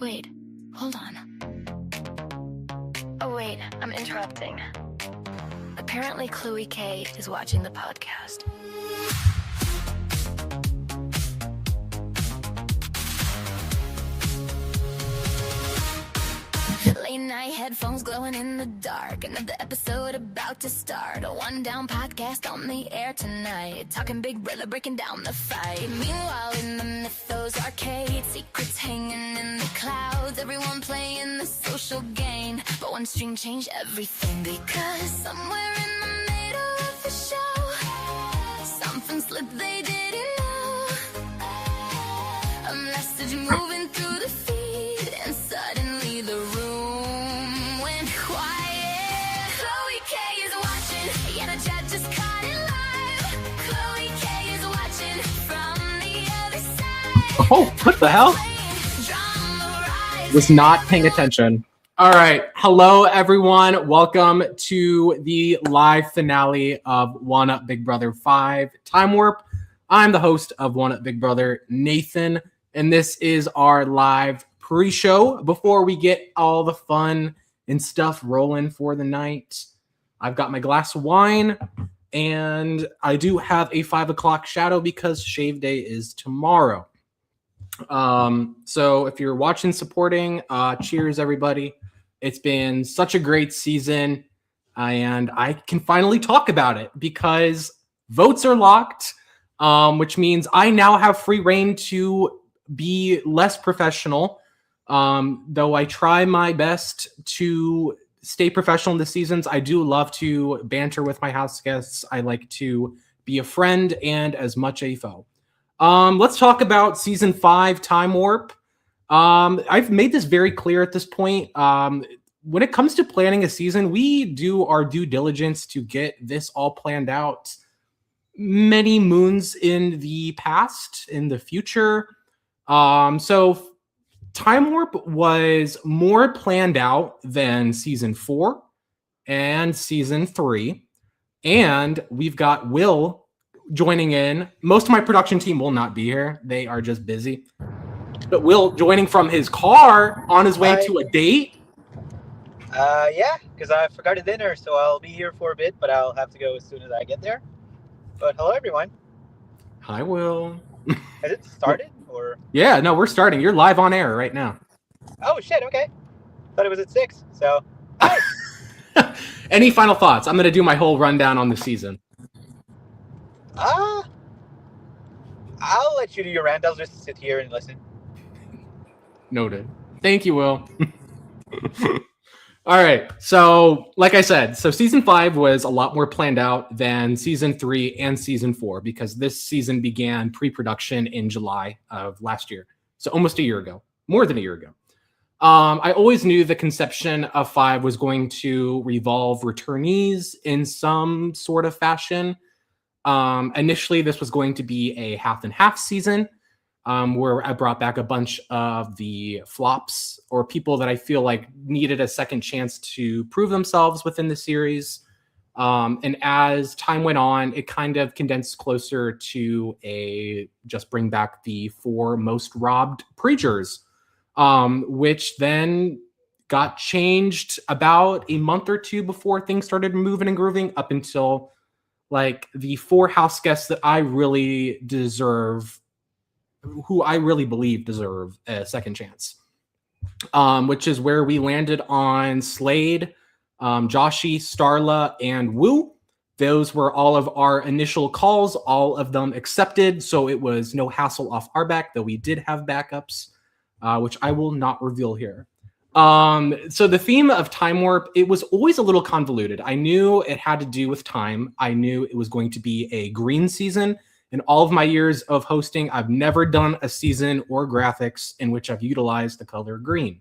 Wait, hold on. Oh wait, I'm interrupting. Apparently Chloe K is watching the podcast. Late night headphones glowing in the dark. Another episode about to start. A one down podcast on the air tonight. Talking Big Brother, breaking down the fight. Meanwhile in the Mythos arcade, secrets hanging in the clouds. Everyone playing the social game, but one string changed everything. Because somewhere in the middle of the show, something slipped they didn't know. A message moving through the feed, and suddenly the room went quiet. Chloe K is watching, yeah, the judge just caught it live. Chloe K is watching from the other side. Oh, what the hell? Was not paying attention. All right. Hello, everyone. Welcome to the live finale of One Up Big Brother 5 Time Warp. I'm the host of One Up Big Brother, Nathan, and this is our live pre-show before we get all the fun and stuff rolling for the night. I've got my glass of wine, and I do have a 5 o'clock shadow because shave day is tomorrow. So if you're watching, supporting, cheers, everybody. It's been such a great season, and I can finally talk about it because votes are locked, which means I now have free reign to be less professional. Though I try my best to stay professional in the seasons, I do love to banter with my house guests. I like to be a friend and as much a foe. Let's talk about season 5 Time Warp. I've made this very clear at this point. When it comes to planning a season, we do our due diligence to get this all planned out many moons in the past, in the future. So Time Warp was more planned out than season 4 and season 3. And we've got Will joining in. Most of my production team will not be here. They are just busy. But Will joining from his car on his way to a date. Yeah, because I forgot a dinner, so I'll be here for a bit, but I'll have to go as soon as I get there. But hello, everyone. Hi, Will. Has it started? Or Yeah, no, we're starting. You're live on air right now. Oh, shit, okay. Thought it was at 6, so hi. Any final thoughts? I'm going to do my whole rundown on the season. I'll let you do your rant. I'll just sit here and listen. Noted. Thank you, Will. All right. So, like I said, season 5 was a lot more planned out than season 3 and season 4 because this season began pre-production in July of last year. So almost a year ago, more than a year ago. I always knew the conception of 5 was going to revolve returnees in some sort of fashion. Initially, this was going to be a half and half season. Where I brought back a bunch of the flops or people that I feel like needed a second chance to prove themselves within the series. And as time went on, it kind of condensed closer to a just bring back the 4 most robbed preachers, which then got changed about a month or 2 before things started moving and grooving up until like the 4 house guests that I really deserve, who I really believe deserve a second chance, which is where we landed on Slade, Joshi, Starla, and Wu. Those were all of our initial calls, all of them accepted, so it was no hassle off our back, though we did have backups, which I will not reveal here. So the theme of Time Warp, it was always a little convoluted. I knew it had to do with time. I knew it was going to be a green season. In all of my years of hosting, I've never done a season or graphics in which I've utilized the color green.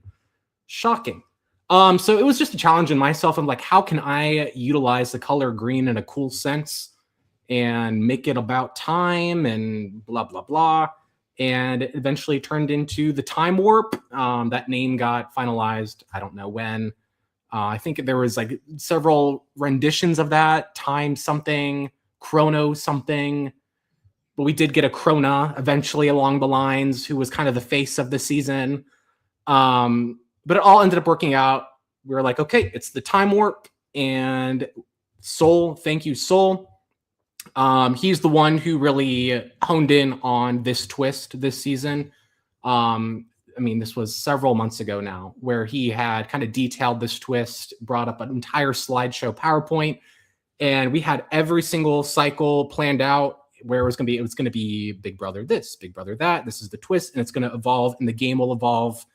Shocking. So it was just a challenge in myself. I'm like, how can I utilize the color green in a cool sense and make it about time and blah, blah, blah. And it eventually turned into the Time Warp. That name got finalized. I don't know when. I think there was like several renditions of that. Time something, Chrono something. But we did get a Krona eventually along the lines, who was kind of the face of the season. But it all ended up working out. We were like, okay, it's the time warp. And Soul, thank you, Soul. He's the one who really honed in on this twist this season. I mean, this was several months ago now, where he had kind of detailed this twist, brought up an entire slideshow PowerPoint, and we had every single cycle planned out where it was going to be Big Brother this, Big Brother that. This is the twist, and it's going to evolve, and the game will evolve.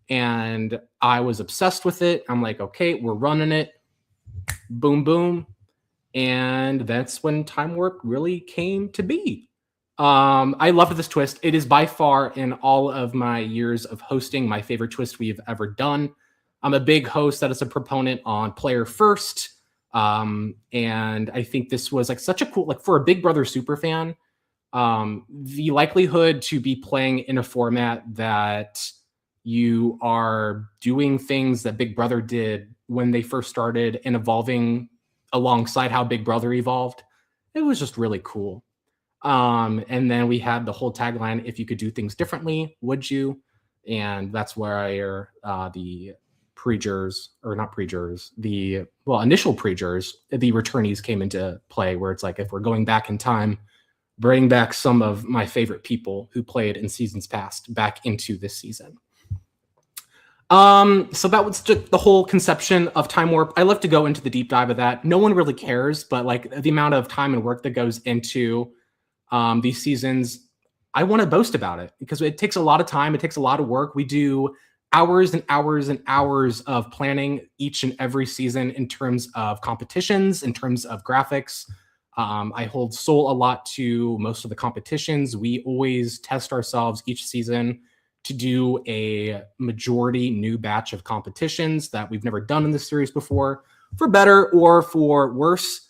And I was obsessed with it. I'm like, okay, we're running it. Boom, boom. And that's when Time Warp really came to be. I loved this twist. It is by far, in all of my years of hosting, my favorite twist we've ever done. I'm a big host that is a proponent on player first. And I think this was like such a cool, like for a Big Brother super fan, the likelihood to be playing in a format that you are doing things that Big Brother did when they first started and evolving alongside how Big Brother evolved, it was just really cool. And then we had the whole tagline, if you could do things differently, would you? And that's where the pre-jurors, or not pre-jurors, initial pre-jurors, the returnees came into play, where it's like, if we're going back in time, bring back some of my favorite people who played in seasons past back into this season. So that was just the whole conception of Time Warp. I love to go into the deep dive of that. No one really cares, but like the amount of time and work that goes into these seasons, I want to boast about it because it takes a lot of time. It takes a lot of work. We do hours and hours and hours of planning each and every season in terms of competitions, in terms of graphics. I hold Soul a lot to most of the competitions. We always test ourselves each season to do a majority new batch of competitions that we've never done in this series before, for better or for worse.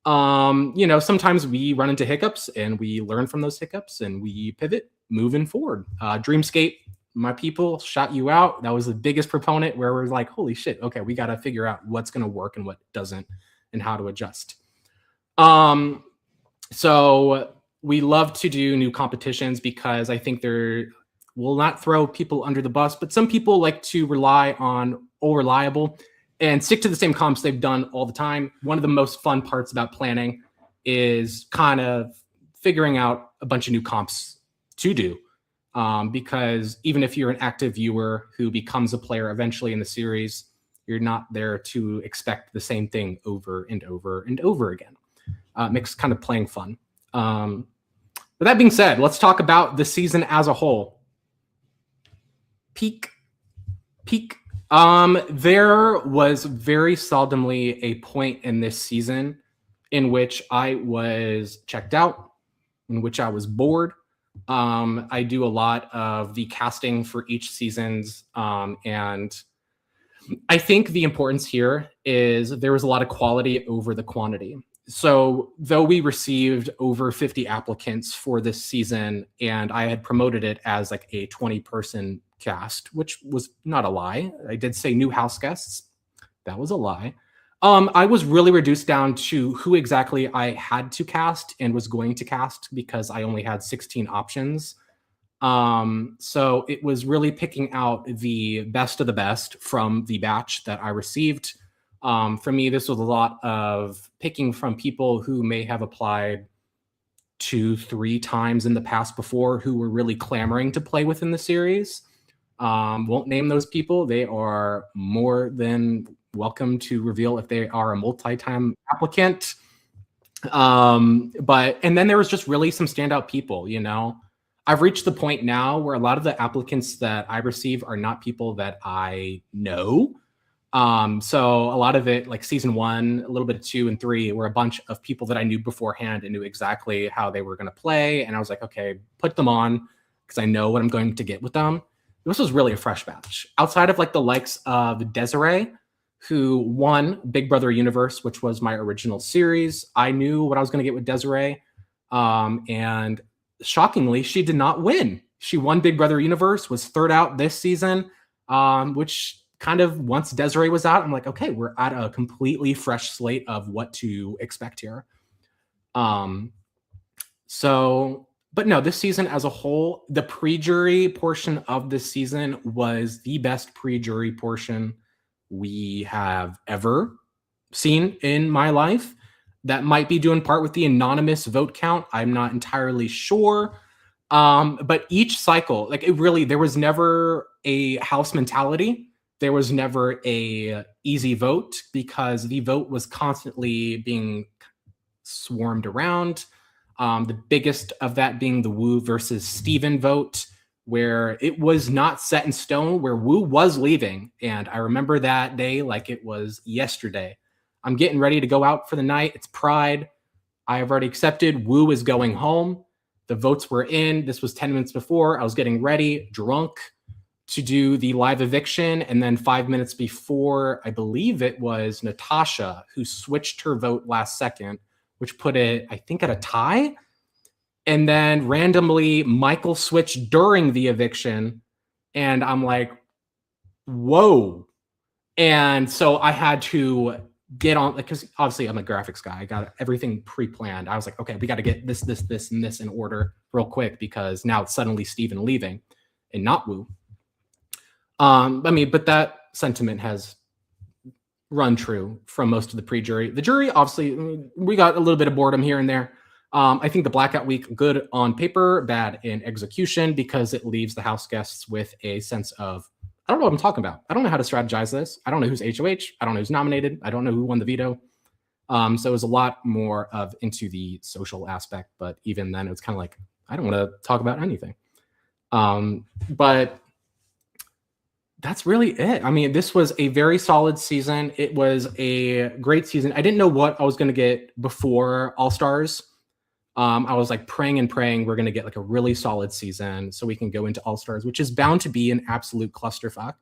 Sometimes we run into hiccups and we learn from those hiccups and we pivot moving forward. Dreamscape, my people, shout you out. That was the biggest proponent, where we're like, holy shit, okay, we got to figure out what's going to work and what doesn't and how to adjust. So we love to do new competitions because I think will not throw people under the bus, but some people like to rely on All Reliable and stick to the same comps they've done all the time. One of the most fun parts about planning is kind of figuring out a bunch of new comps to do. Because even if you're an active viewer who becomes a player eventually in the series, you're not there to expect the same thing over and over and over again. It makes kind of playing fun. But that being said, let's talk about the season as a whole. Peak. There was very seldomly a point in this season in which I was checked out, in which I was bored. I do a lot of the casting for each seasons, and I think the importance here is there was a lot of quality over the quantity. So though we received over 50 applicants for this season, and I had promoted it as like a 20-person cast, which was not a lie. I did say new house guests. That was a lie. I was really reduced down to who exactly I had to cast and was going to cast because I only had 16 options. So it was really picking out the best of the best from the batch that I received. For me, this was a lot of picking from people who may have applied 2-3 times in the past before, who were really clamoring to play within the series. Won't name those people. They are more than welcome to reveal if they are a multi-time applicant. And then there was just really some standout people, I've reached the point now where a lot of the applicants that I receive are not people that I know. So a lot of it, like season 1, a little bit of 2 and 3, were a bunch of people that I knew beforehand and knew exactly how they were going to play. And I was like, okay, put them on because I know what I'm going to get with them. This was really a fresh batch. Outside of like the likes of Desiree, who won Big Brother Universe, which was my original series. I knew what I was going to get with Desiree. And shockingly, she did not win. She won Big Brother Universe, was third out this season, which kind of, once Desiree was out, I'm like, okay, we're at a completely fresh slate of what to expect here. So But no, this season as a whole, the pre-jury portion of this season was the best pre-jury portion we have ever seen in my life. That might be due in part with the anonymous vote count. I'm not entirely sure. But each cycle, like it really, there was never a house mentality. There was never a easy vote because the vote was constantly being swarmed around. The biggest of that being the Wu versus Steven vote, where it was not set in stone, where Wu was leaving. And I remember that day like it was yesterday. I'm getting ready to go out for the night. It's Pride. I have already accepted. Wu is going home. The votes were in. This was 10 minutes before. I was getting ready, drunk, to do the live eviction. And then 5 minutes before, I believe it was Natasha who switched her vote last second, which put it, I think, at a tie. And then randomly, Michael switched during the eviction. And I'm like, whoa. And so I had to get on, because obviously I'm a graphics guy. I got everything pre-planned. I was like, okay, we got to get this, and this in order real quick because now it's suddenly Steven leaving and not Wu. But that sentiment has run true from most of the pre-jury. The jury, obviously, we got a little bit of boredom here and there. I think the blackout week, good on paper, bad in execution because it leaves the house guests with a sense of, I don't know what I'm talking about. I don't know how to strategize this. I don't know who's HOH. I don't know who's nominated. I don't know who won the veto. So it was a lot more of into the social aspect. But even then, it was kind of like, I don't want to talk about anything. But that's really it. I mean, this was a very solid season. It was a great season. I didn't know what I was going to get before All-Stars. I was like praying we're going to get like a really solid season so we can go into All-Stars, which is bound to be an absolute clusterfuck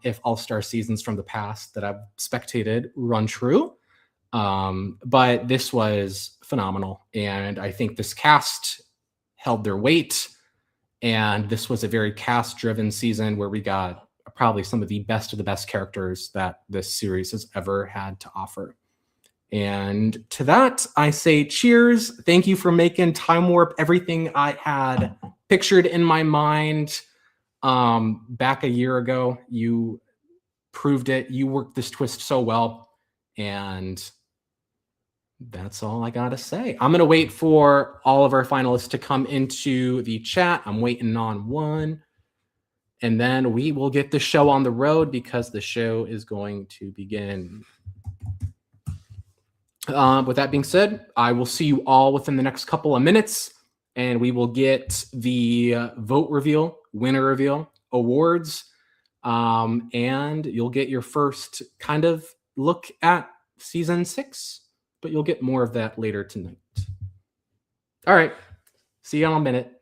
if All-Star seasons from the past that I've spectated run true. But this was phenomenal. And I think this cast held their weight. And this was a very cast-driven season where we got probably some of the best characters that this series has ever had to offer. And to that, I say cheers. Thank you for making Time Warp everything I had pictured in my mind back a year ago. You proved it. You worked this twist so well. And that's all I got to say. I'm going to wait for all of our finalists to come into the chat. I'm waiting on one. And then we will get the show on the road because the show is going to begin. With that being said, I will see you all within the next couple of minutes, and we will get the vote reveal, winner reveal, awards, and you'll get your first kind of look at season 6, but you'll get more of that later tonight. All right. See you in a minute.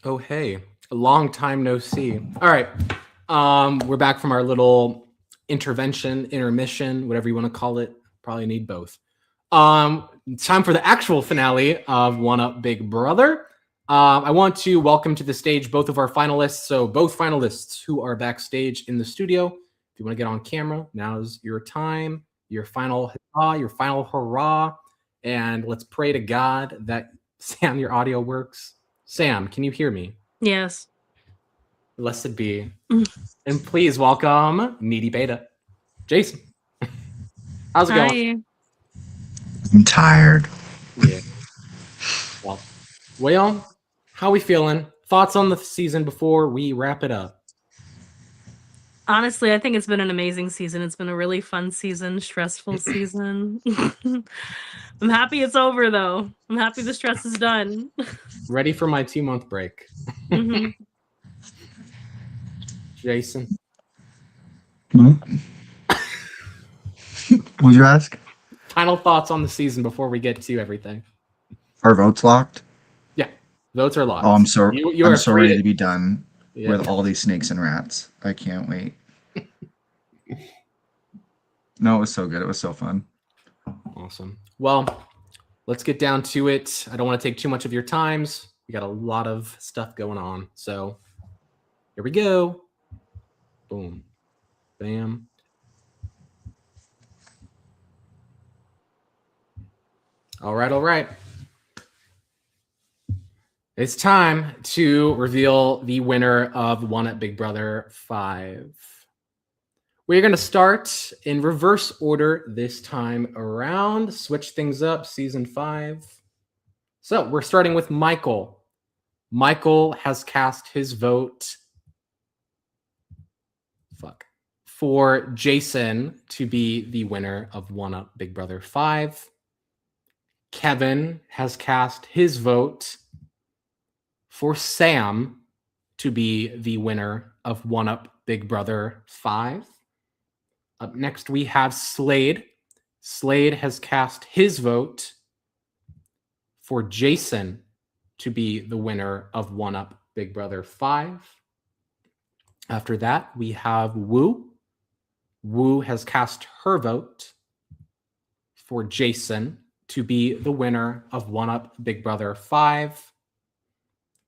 Oh, hey. A long time no see. All right. We're back from our little intermission, whatever you want to call it. Probably need both. It's time for the actual finale of One Up Big Brother. I want to welcome to the stage both of our finalists. So both finalists who are backstage in the studio. If you want to get on camera, now's your time. Your final hurrah. And let's pray to God that, Sam, your audio works. Sam, can you hear me? Yes. Blessed be. And please welcome Needy Beta. Jason. How's it going? I'm tired. Yeah. Well, how we feeling? Thoughts on the season before we wrap it up? Honestly, I think it's been an amazing season. It's been a really fun season, stressful season. I'm happy it's over, though. I'm happy the stress is done. Ready for my 2-month break. Jason? What'd you ask? Final thoughts on the season before we get to everything. Are votes locked? Yeah, votes are locked. Oh, I'm so I'm so ready to be done Yeah. with all these snakes and rats. I can't wait. No, it was so good. It was so fun. Awesome. Well, let's get down to it. I don't want to take too much of your times. We got a lot of stuff going on. So here we go. Boom. Bam. All right. It's time to reveal the winner of One Up Big Brother 5. We're going to start in reverse order this time around. Switch things up, season 5. So we're starting with Michael. Michael has cast his vote for Jason to be the winner of One Up Big Brother 5. Kevin has cast his vote for Sam to be the winner of One Up Big Brother 5. Up next, we have Slade. Slade has cast his vote for Jason to be the winner of One Up Big Brother 5. After that, we have Wu. Wu has cast her vote for Jason to be the winner of One Up Big Brother 5.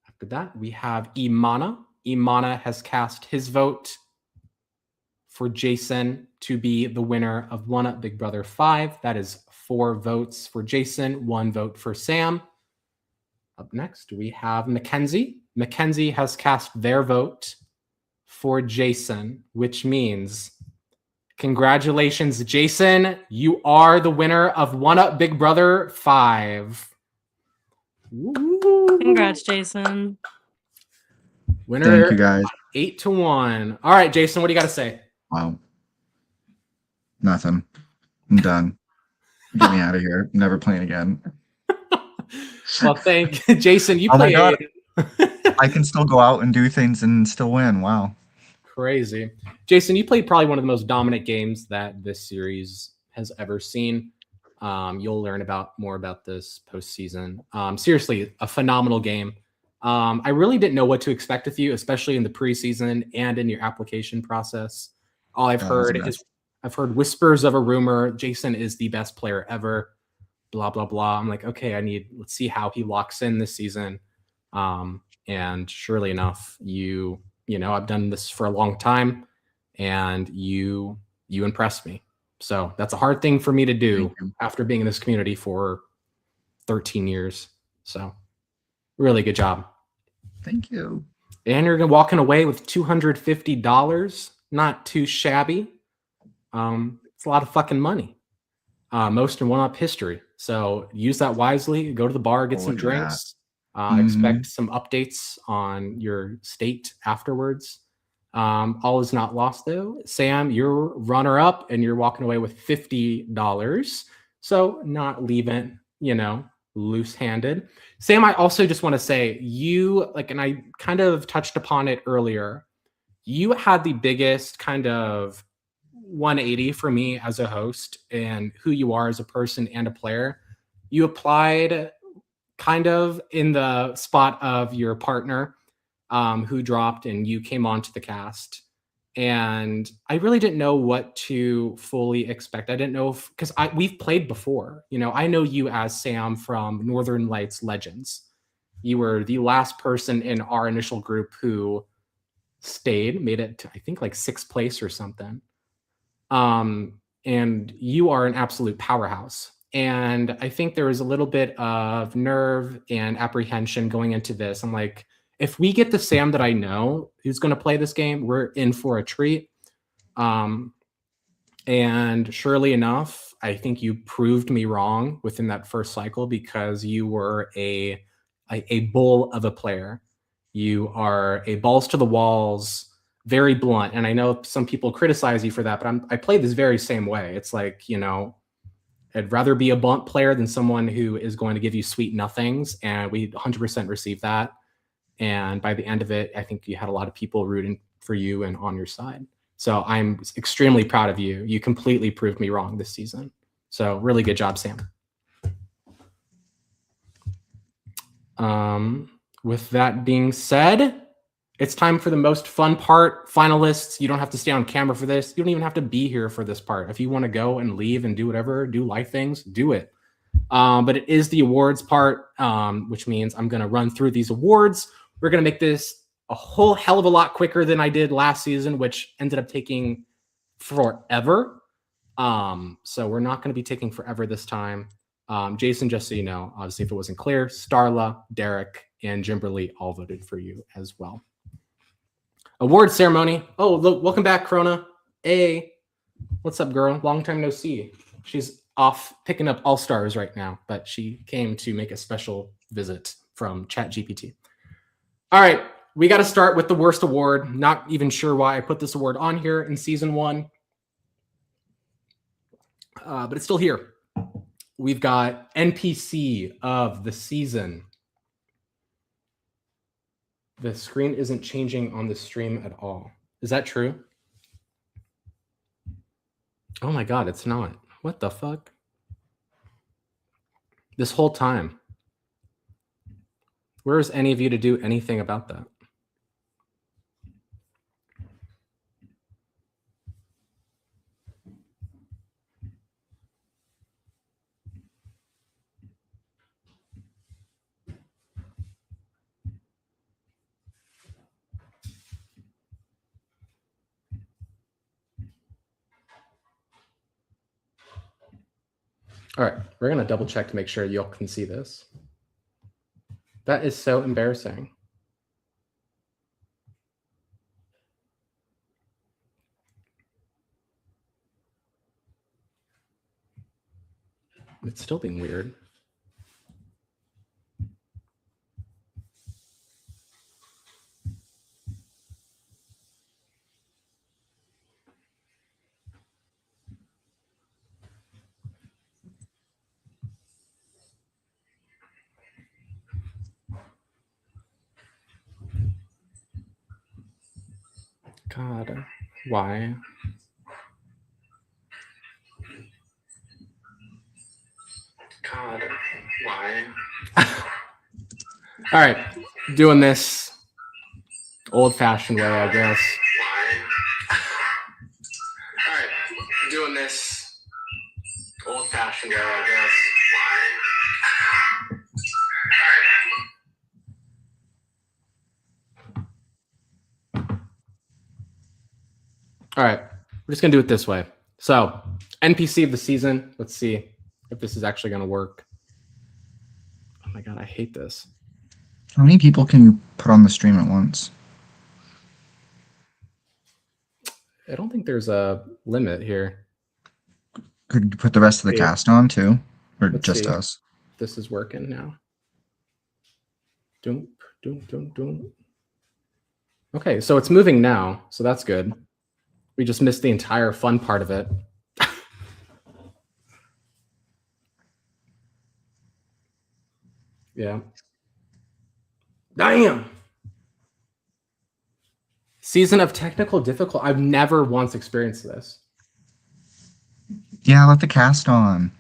After that, we have Imana. Imana has cast his vote for Jason to be the winner of One Up Big Brother 5. That is 4 votes for Jason, 1 vote for Sam. Up next, we have Mackenzie. Mackenzie has cast their vote for Jason, which means congratulations, Jason. You are the winner of One Up Big Brother 5. Woo. Congrats, Jason. Winner. Thank you, guys. 8-1. All right, Jason, what do you got to say? Wow. Nothing. I'm done. Get me out of here. Never playing again. Well, thank Jason. You Oh my played. God. I can still go out and do things and still win. Wow. Crazy. Jason, you played probably one of the most dominant games that this series has ever seen. You'll learn more about this postseason. Seriously, a phenomenal game. I really didn't know what to expect with you, especially in the preseason and in your application process. All I've heard whispers of a rumor. Jason is the best player ever. Blah, blah, blah. I'm like, okay, let's see how he locks in this season. And surely enough, I've done this for a long time and you impressed me. So that's a hard thing for me to do after being in this community for 13 years. So really good job. Thank you. And you're walking away with $250. Not too shabby. It's a lot of fucking money. Most in One Up history. So use that wisely. Go to the bar, get some drinks. Expect some updates on your state afterwards. All is not lost, though. Sam, you're runner up, and you're walking away with $50. So not leaving, loose-handed. Sam, I also just want to say and I kind of touched upon it earlier. You had the biggest kind of 180 for me as a host and who you are as a person and a player. You applied kind of in the spot of your partner. who dropped, and you came onto the cast. And I really didn't know what to fully expect. I didn't know because we've played before. I know you as Sam from Northern Lights Legends. You were the last person in our initial group who made it to, I think, like 6th place or something. And you are an absolute powerhouse. And I think there was a little bit of nerve and apprehension going into this. I'm like, if we get the Sam that I know who's going to play this game, we're in for a treat. And surely enough, I think you proved me wrong within that first cycle, because you were a bull of a player. You are a balls to the walls, very blunt. And I know some people criticize you for that, but I play this very same way. It's like, I'd rather be a blunt player than someone who is going to give you sweet nothings. And we 100% received that. And by the end of it, I think you had a lot of people rooting for you and on your side. So I'm extremely proud of you. You completely proved me wrong this season. So really good job, Sam. With that being said, it's time for the most fun part. Finalists, you don't have to stay on camera for this. You don't even have to be here for this part. If you want to go and leave and do whatever, do life things, do it. But it is the awards part, which means I'm going to run through these awards. We're going to make this a whole hell of a lot quicker than I did last season, which ended up taking forever. So we're not going to be taking forever this time. Jason, just so you know, obviously if it wasn't clear, Starla, Derek, and Jimberly all voted for you as well. Award ceremony. Oh, look, welcome back, Krona. Hey, what's up, girl? Long time no see. She's off picking up All-Stars right now, but she came to make a special visit from ChatGPT. All right, we got to start with the worst award. Not even sure why I put this award on here in season 1, but it's still here. We've got NPC of the season. The screen isn't changing on the stream at all. Is that true? Oh my God, it's not. What the fuck? This whole time. Where is any of you to do anything about that? All right, we're going to double check to make sure y'all can see this. That is so embarrassing. It's still being weird. God, why? God, why? All right, doing this old-fashioned way, I guess. All right, doing this old-fashioned way, I guess. All right, we're just gonna do it this way. So, NPC of the season. Let's see if this is actually gonna work. Oh my God, I hate this. How many people can you put on the stream at once? I don't think there's a limit here. Could you put the rest of the cast on too? Or Let's just see. us? This is working now. Doom, doom, doom, doom. Okay, so it's moving now, so that's good. We just missed the entire fun part of it. Yeah. Damn. Season of technical difficulty. I've never once experienced this. Yeah, let the cast on.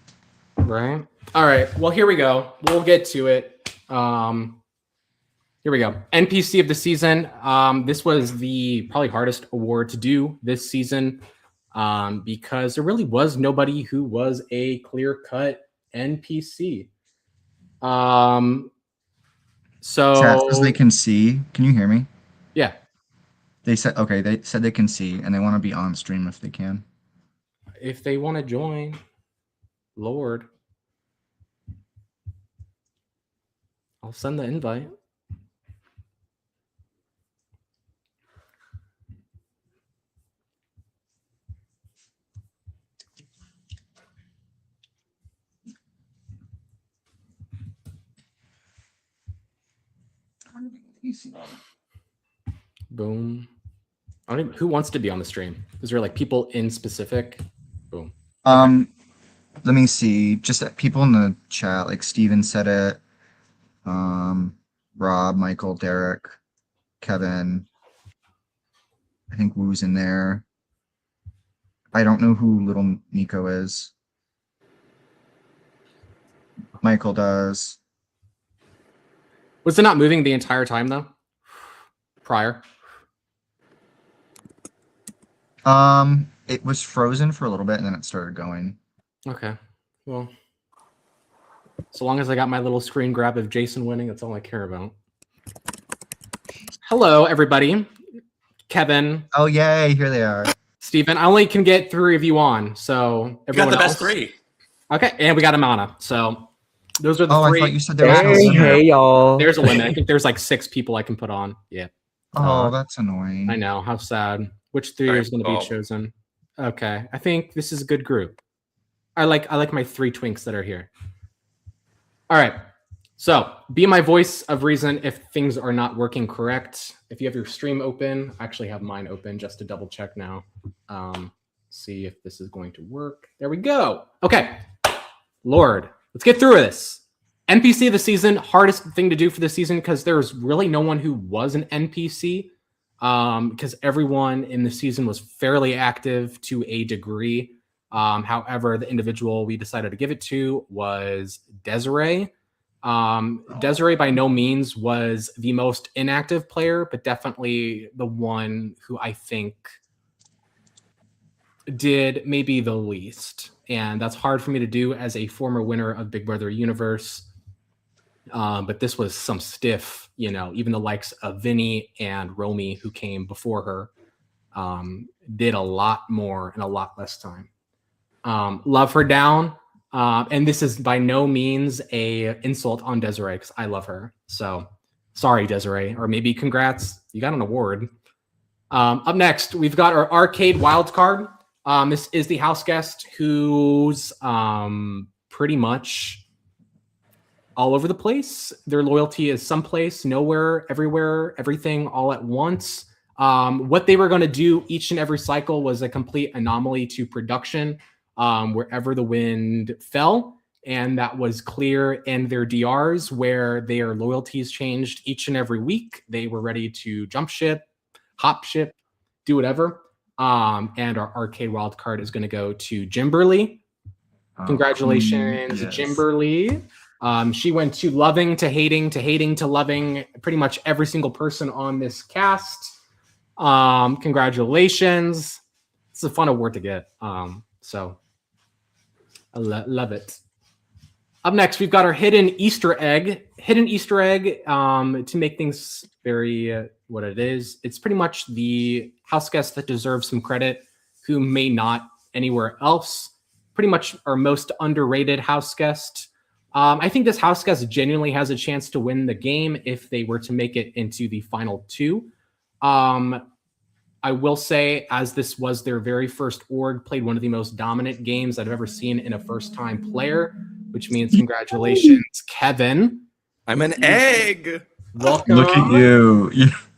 Right? All right. Well, here we go. We'll get to it. Here we go. NPC of the season. This was the probably hardest award to do this season because there really was nobody who was a clear-cut NPC. So Chat says they can see. Can you hear me? Yeah. They said okay. They said they can see and they want to be on stream if they can. If they want to join, Lord, I'll send the invite. Boom. I don't even, who wants to be on the stream? Is there like people in specific? Boom. Let me see. Just people in the chat, like Steven said it. Rob, Michael, Derek, Kevin. I think Woo's in there. I don't know who little Nico is. Michael does. Was it not moving the entire time though? Prior? It was frozen for a little bit and then it started going. Okay. Well, so long as I got my little screen grab of Jason winning, that's all I care about. Hello, everybody. Kevin. Oh, yay. Here they are. Steven. I only can get 3 of you on, so everyone got the else. best 3. Okay, and we got Amana. So those are the 3. I thought you said there was no limit. Hey, y'all. There's a limit. I think there's like 6 people I can put on. Yeah. Oh, that's annoying. I know. How sad. Which 3 is going to be chosen? Okay. I think this is a good group. I like my 3 twinks that are here. All right. So be my voice of reason if things are not working correct. If you have your stream open, I actually have mine open just to double check now. See if this is going to work. There we go. Okay. Lord, let's get through this. NPC of the season, hardest thing to do for the season because there's really no one who was an NPC because everyone in the season was fairly active to a degree. However, the individual we decided to give it to was Desiree. Desiree by no means was the most inactive player, but definitely the one who I think did maybe the least. And that's hard for me to do as a former winner of Big Brother Universe. But this was some stiff, even the likes of Vinny and Romy who came before her did a lot more in a lot less time. Love her down. And this is by no means a insult on Desiree because I love her. So sorry, Desiree, or maybe congrats. You got an award. Up next, we've got our arcade wildcard. This is the house guest who's pretty much all over the place. Their loyalty is someplace, nowhere, everywhere, everything all at once. What they were going to do each and every cycle was a complete anomaly to production. Wherever the wind fell, and that was clear in their DRs where their loyalties changed each and every week. They were ready to jump ship, hop ship, do whatever. And our arcade wild card is going to go to Jimberly. Congratulations, yes. Jimberly. She went to loving to hating to hating to loving pretty much every single person on this cast. Congratulations. It's a fun award to get. So I love it. Up next, we've got our hidden Easter egg. Hidden Easter egg, to make things very what it is. It's pretty much the house guest that deserves some credit, who may not anywhere else. Pretty much our most underrated house guest. I think this house guest genuinely has a chance to win the game if they were to make it into the final 2. I will say, as this was their very first org, played one of the most dominant games I've ever seen in a first-time player, which means congratulations, Kevin. I'm an egg. Welcome. Look at you.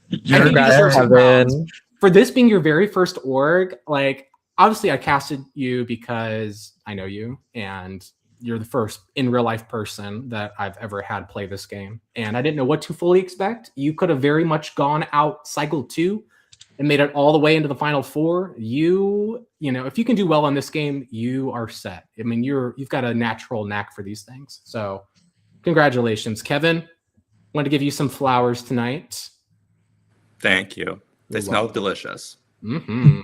You're Congrats, Kevin. For this being your very first org, like, obviously I casted you because I know you, and you're the first in real life person that I've ever had play this game. And I didn't know what to fully expect. You could have very much gone out cycle 2 and made it all the way into the final 4. You know, if you can do well in this game, you are set. I mean, you've got a natural knack for these things. So congratulations, Kevin. Want to give you some flowers tonight. Thank you. They smell delicious. Mm-hmm.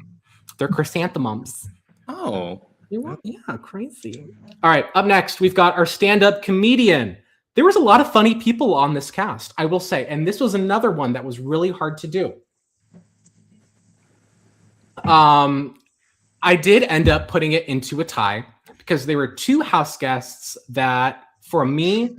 They're chrysanthemums. Oh. Yeah, crazy. All right, up next, we've got our stand-up comedian. There was a lot of funny people on this cast, I will say, and this was another one that was really hard to do. I did end up putting it into a tie because there were two house guests that, for me,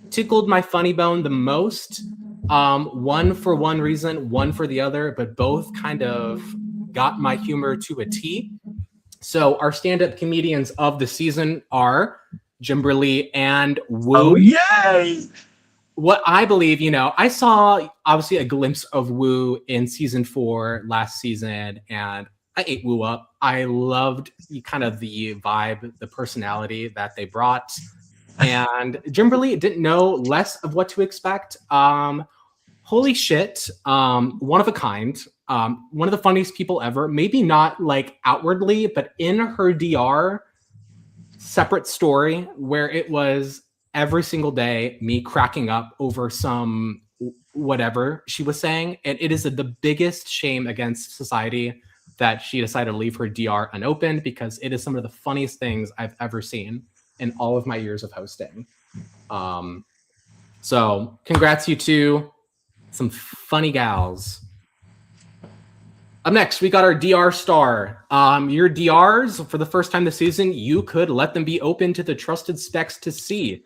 tickled my funny bone the most. One for one reason, one for the other, but both kind of got my humor to a T. So our stand-up comedians of the season are Jimberly and Wu. Oh, yay! What I believe, I saw obviously a glimpse of Wu in season 4 last season, and I ate Wu up. I loved kind of the vibe, the personality that they brought. And Jimberly didn't know less of what to expect. Holy shit. One of a kind. One of the funniest people ever. Maybe not like outwardly, but in her DR separate story where it was every single day me cracking up over some whatever she was saying. And it is the biggest shame against society that she decided to leave her DR unopened, because it is some of the funniest things I've ever seen in all of my years of hosting. So congrats, you two. Some funny gals. Up next, we got our DR star. Your DRs, for the first time this season, you could let them be open to the trusted specs to see.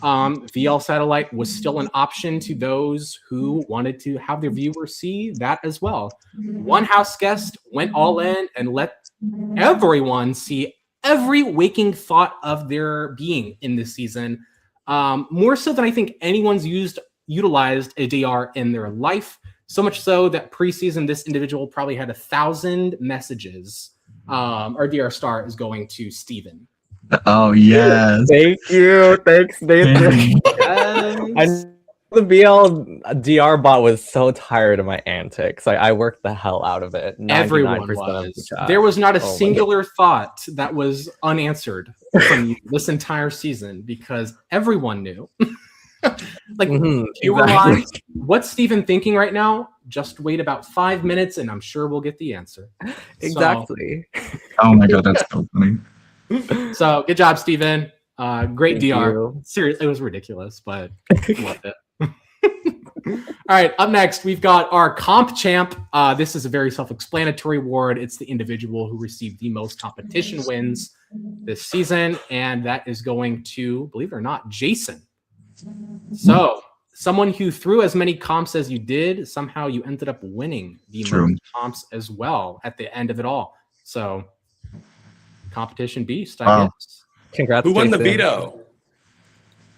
VL satellite was still an option to those who wanted to have their viewers see that as well. One house guest went all in and let everyone see every waking thought of their being in this season. More so than I think anyone's utilized a DR in their life. So much so that preseason, this individual probably had 1,000 messages. Our DR star is going to Steven. Oh, yes. Thank you. Thanks, Nathan. I the BL DR bot was so tired of my antics. I worked the hell out of it. Everyone was. There was not a singular thought that was unanswered from you this entire season, because everyone knew. You realize what's Steven thinking right now? Just wait about 5 minutes and I'm sure we'll get the answer. Exactly. Oh my god, that's so funny. So good job, Steven. Great Thank DR. you. Seriously, it was ridiculous, but loved it. All right, up next, we've got our comp champ. This is a very self-explanatory award. It's the individual who received the most competition wins this season, and that is going to, believe it or not, Jason. So, someone who threw as many comps as you did, somehow you ended up winning the most comps as well at the end of it all. So, competition beast, I guess. Congrats. Who won the Jason. veto?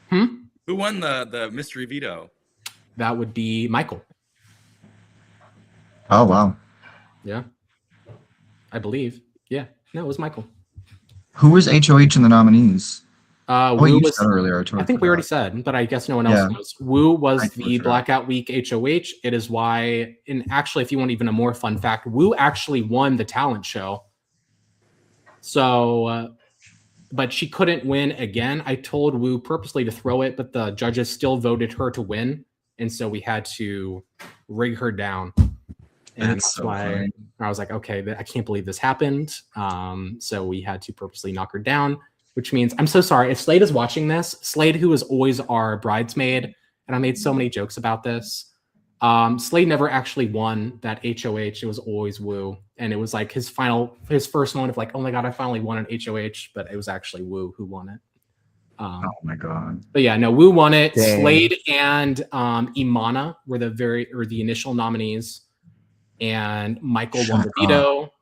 Hmm? Who won the mystery veto? That would be Michael. Oh, wow. Yeah. I believe. Yeah. No, it was Michael. Who was HOH in the nominees? Wu you was, said earlier. I think we already said, but I guess no one else knows. Wu was the forgot. Blackout Week HOH. It is why, and actually, if you want even a more fun fact, Wu actually won the talent show. So, but she couldn't win again. I told Wu purposely to throw it, but the judges still voted her to win. And so we had to rig her down. And that's so why funny. I was like, okay, I can't believe this happened. So we had to purposely knock her down, which means I'm so sorry. If Slade is watching this, Slade, who is always our bridesmaid, and I made so many jokes about this. Slade never actually won that HOH. It was always Wu. And it was like his first one of like, oh my God, I finally won an HOH, but it was actually Wu who won it. Oh my god. But yeah, no, Wu won it. Dang. Slade and Imana were the initial nominees. And Michael won the veto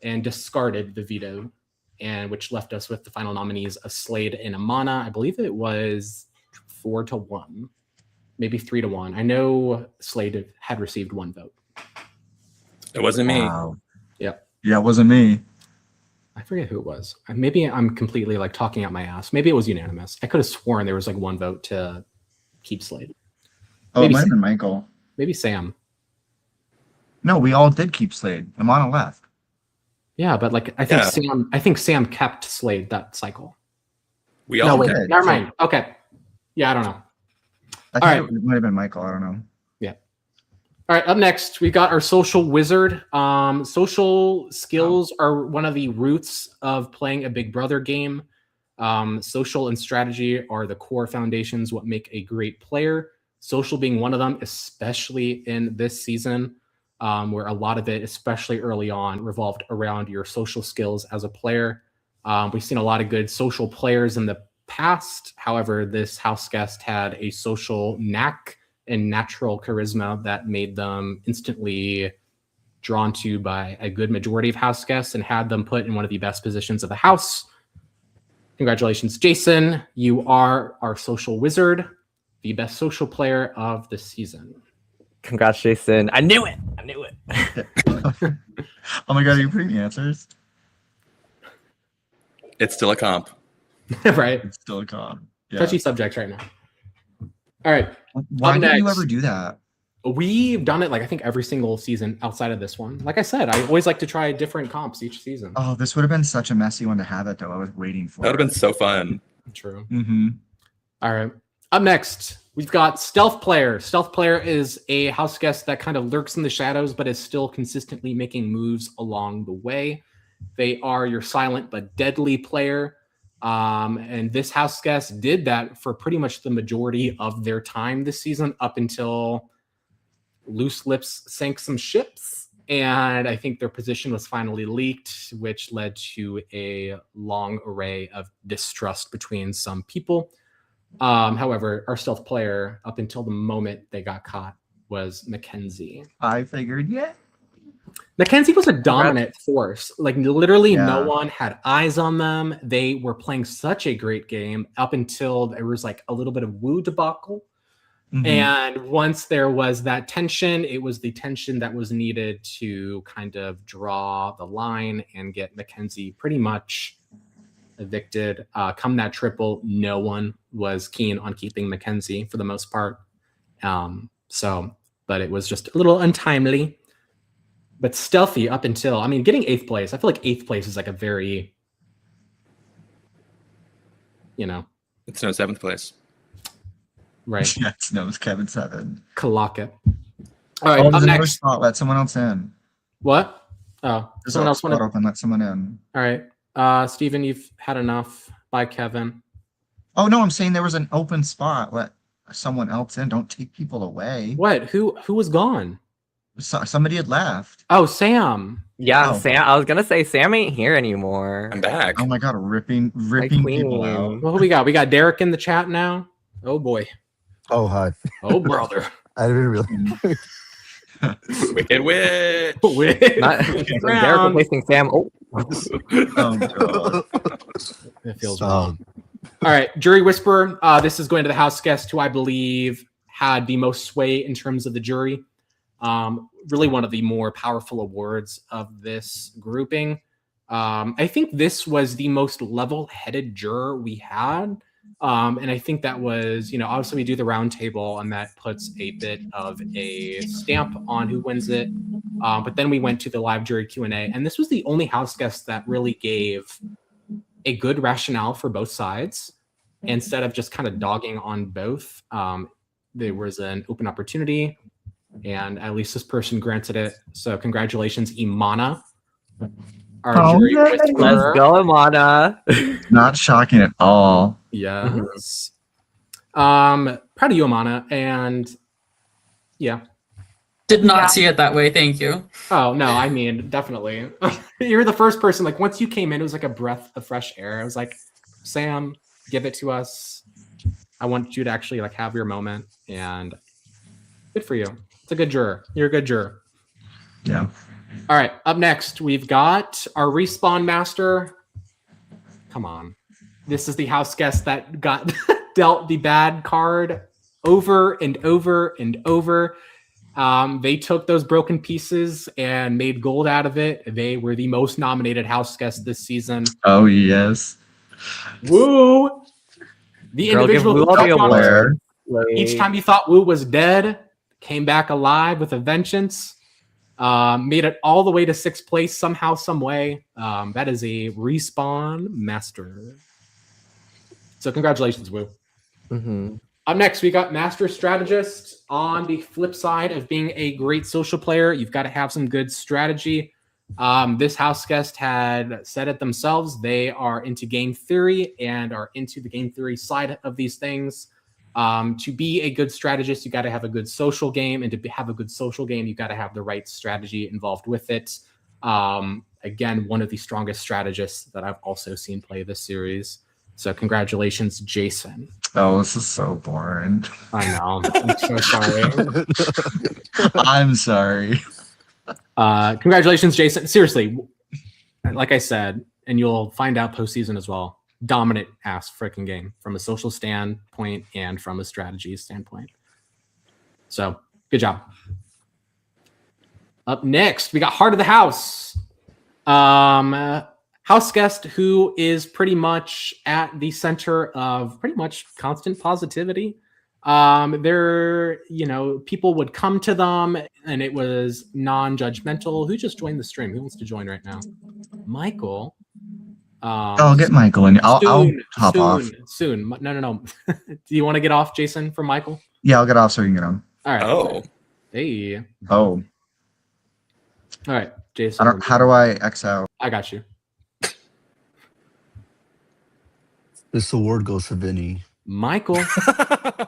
and discarded the veto, and which left us with the final nominees of Slade and Imana. I believe it was 4-1, maybe 3-1. I know Slade had received one vote. It wasn't me. Wow. Yep. Yeah, it wasn't me. I forget who it was. Maybe I'm completely like talking out my ass. Maybe it was unanimous. I could have sworn there was like one vote to keep Slade. Oh, Maybe it might have been Michael. Maybe Sam. No, we all did keep Slade. Imana left. Yeah, but like I think Sam kept Slade that cycle. We all wait, did. never mind. Okay. Yeah, I don't know. I All think it might have been Michael. I don't know. All right, up next, we got our social wizard. Social skills are one of the roots of playing a Big Brother game. Social and strategy are the core foundations, what make a great player. Social being one of them, especially in this season, where a lot of it, especially early on, revolved around your social skills as a player. We've seen a lot of good social players in the past. However, this house guest had a social knack and natural charisma that made them instantly drawn to by a good majority of house guests and had them put in one of the best positions of the house. Congratulations, Jason. You are our social wizard, the best social player of the season. Congrats, Jason. I knew it. Oh my god, are you putting the answers? It's still a comp. Right? It's still a comp. Yeah. Touchy subject right now. All right. Why Up did you next. ever do that? We've done it, like, I think every single season outside of this one. Like I said, I always like to try different comps each season. Oh, this would have been such a messy one to have it though. I was waiting for That would have it. been so fun. True. Mm-hmm. All right. Up next, we've got Stealth Player. Stealth Player is a house guest that kind of lurks in the shadows, but is still consistently making moves along the way. They are your silent but deadly player. And this house guest did that for pretty much the majority of their time this season, up until Loose Lips sank some ships. And I think their position was finally leaked, which led to a long array of distrust between some people. However, our stealth player, up until the moment they got caught, was Mackenzie. I figured, yeah. Mackenzie was a dominant force. Like, literally Yeah. no one had eyes on them. They were playing such a great game up until there was like a little bit of woo debacle. Mhm. And once there was that tension, it was the tension that was needed to kind of draw the line and get Mackenzie pretty much evicted. Come that triple, no one was keen on keeping Mackenzie for the most part. But it was just a little untimely, but stealthy up until, I mean, getting 8th place. I feel like 8th place is like a very, It's no 7th place. right. Yes, no, it was Kevin 7. Kalaka. All right, Oh, up there's another next. spot. Let someone else in. What? Oh, There's someone a else spot want to. open. Let someone in. All right. Steven, you've had enough. Bye, Kevin. Oh no, I'm saying there was an open spot. Let someone else in. Don't take people away. What? Who was gone? Somebody had left. Oh, Sam. Yeah, Oh. Sam. I was gonna say Sam ain't here anymore. I'm back. Oh my god, ripping queen. people out. Well, who we got? We got Derek in the chat now. Oh boy. Oh, hi. Oh brother. I didn't really. Wicked witch. Not Derek replacing Sam. Oh, Oh god. It feels So, wrong. All right, Jury Whisperer. This is going to the house guest who I believe had the most sway in terms of the jury. Really one of the more powerful awards of this grouping. I think this was the most level-headed juror we had. And I think that was, obviously we do the round table and that puts a bit of a stamp on who wins it. But then we went to the live jury Q&A, and this was the only house guest that really gave a good rationale for both sides instead of just kind of dogging on both. There was an open opportunity, and at least this person granted it. So congratulations, Imana. Our jury whisperer. let's go, Amana. Not shocking at all. Yes. Proud of you, Amana. And yeah. Did not see it that way. Thank you. Oh, no, I mean, definitely. You're the first person, like, once you came in, it was like a breath of fresh air. I was like, Sam, give it to us. I want you to actually, like, have your moment. And good for you. It's a good juror. You're a good juror. Yeah. All right, up next, we've got our respawn master. Come on. This is the house guest that got dealt the bad card over and over and over. They took those broken pieces and made gold out of it. They were the most nominated house guest this season. Oh yes. Woo! The Girl, give individual Woo who all the jumped on us awards. each time you thought Woo was dead, came back alive with a vengeance. Made it all the way to 6th place somehow, some way. That is a respawn master. So congratulations, Woo. Mm-hmm. Up next, we got Master Strategist. On the flip side of being a great social player, you've got to have some good strategy. This house guest had said it themselves. They are into game theory and are into the game theory side of these things. To be a good strategist, you got to have a good social game. And to have a good social game, you got to have the right strategy involved with it. Again, one of the strongest strategists that I've also seen play this series. So congratulations, Jason. Oh, this is so boring. I know. I'm so sorry. I'm sorry. Congratulations, Jason. Seriously, like I said, and you'll find out postseason as well. Dominant ass freaking game from a social standpoint and from a strategy standpoint. So good job. Up next, we got Heart of the House. House guest who is pretty much at the center of pretty much constant positivity. People would come to them and it was non-judgmental. Who just joined the stream? Who wants to join right now? Michael. I'll get Michael and I'll hop off. Soon. No. Do you want to get off, Jason, from Michael? Yeah, I'll get off so you can get on. All right. Oh. Hey. Oh. All right, Jason. How do I X out? I got you. This award goes for Vinny. Michael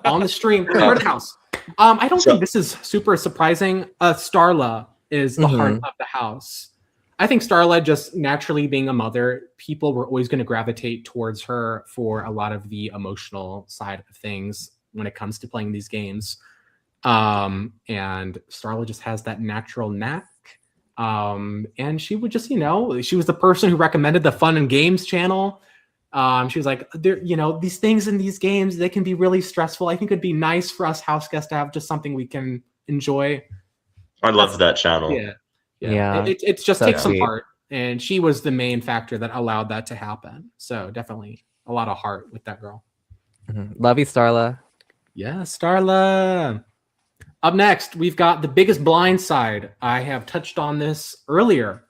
on the stream. Heart of the House. I don't think this is super surprising. Starla is the heart of the house. I think Starla, just naturally being a mother, people were always going to gravitate towards her for a lot of the emotional side of things when it comes to playing these games. And Starla just has that natural knack. And she would just, she was the person who recommended the Fun and Games channel. She was like, these things in these games, they can be really stressful. I think it'd be nice for us house guests to have just something we can enjoy. I love that channel. Yeah. It just takes some heart. And she was the main factor that allowed that to happen. So definitely a lot of heart with that girl. Love you, Starla. Yeah, Starla. Up next, we've got the biggest blind side. I have touched on this earlier.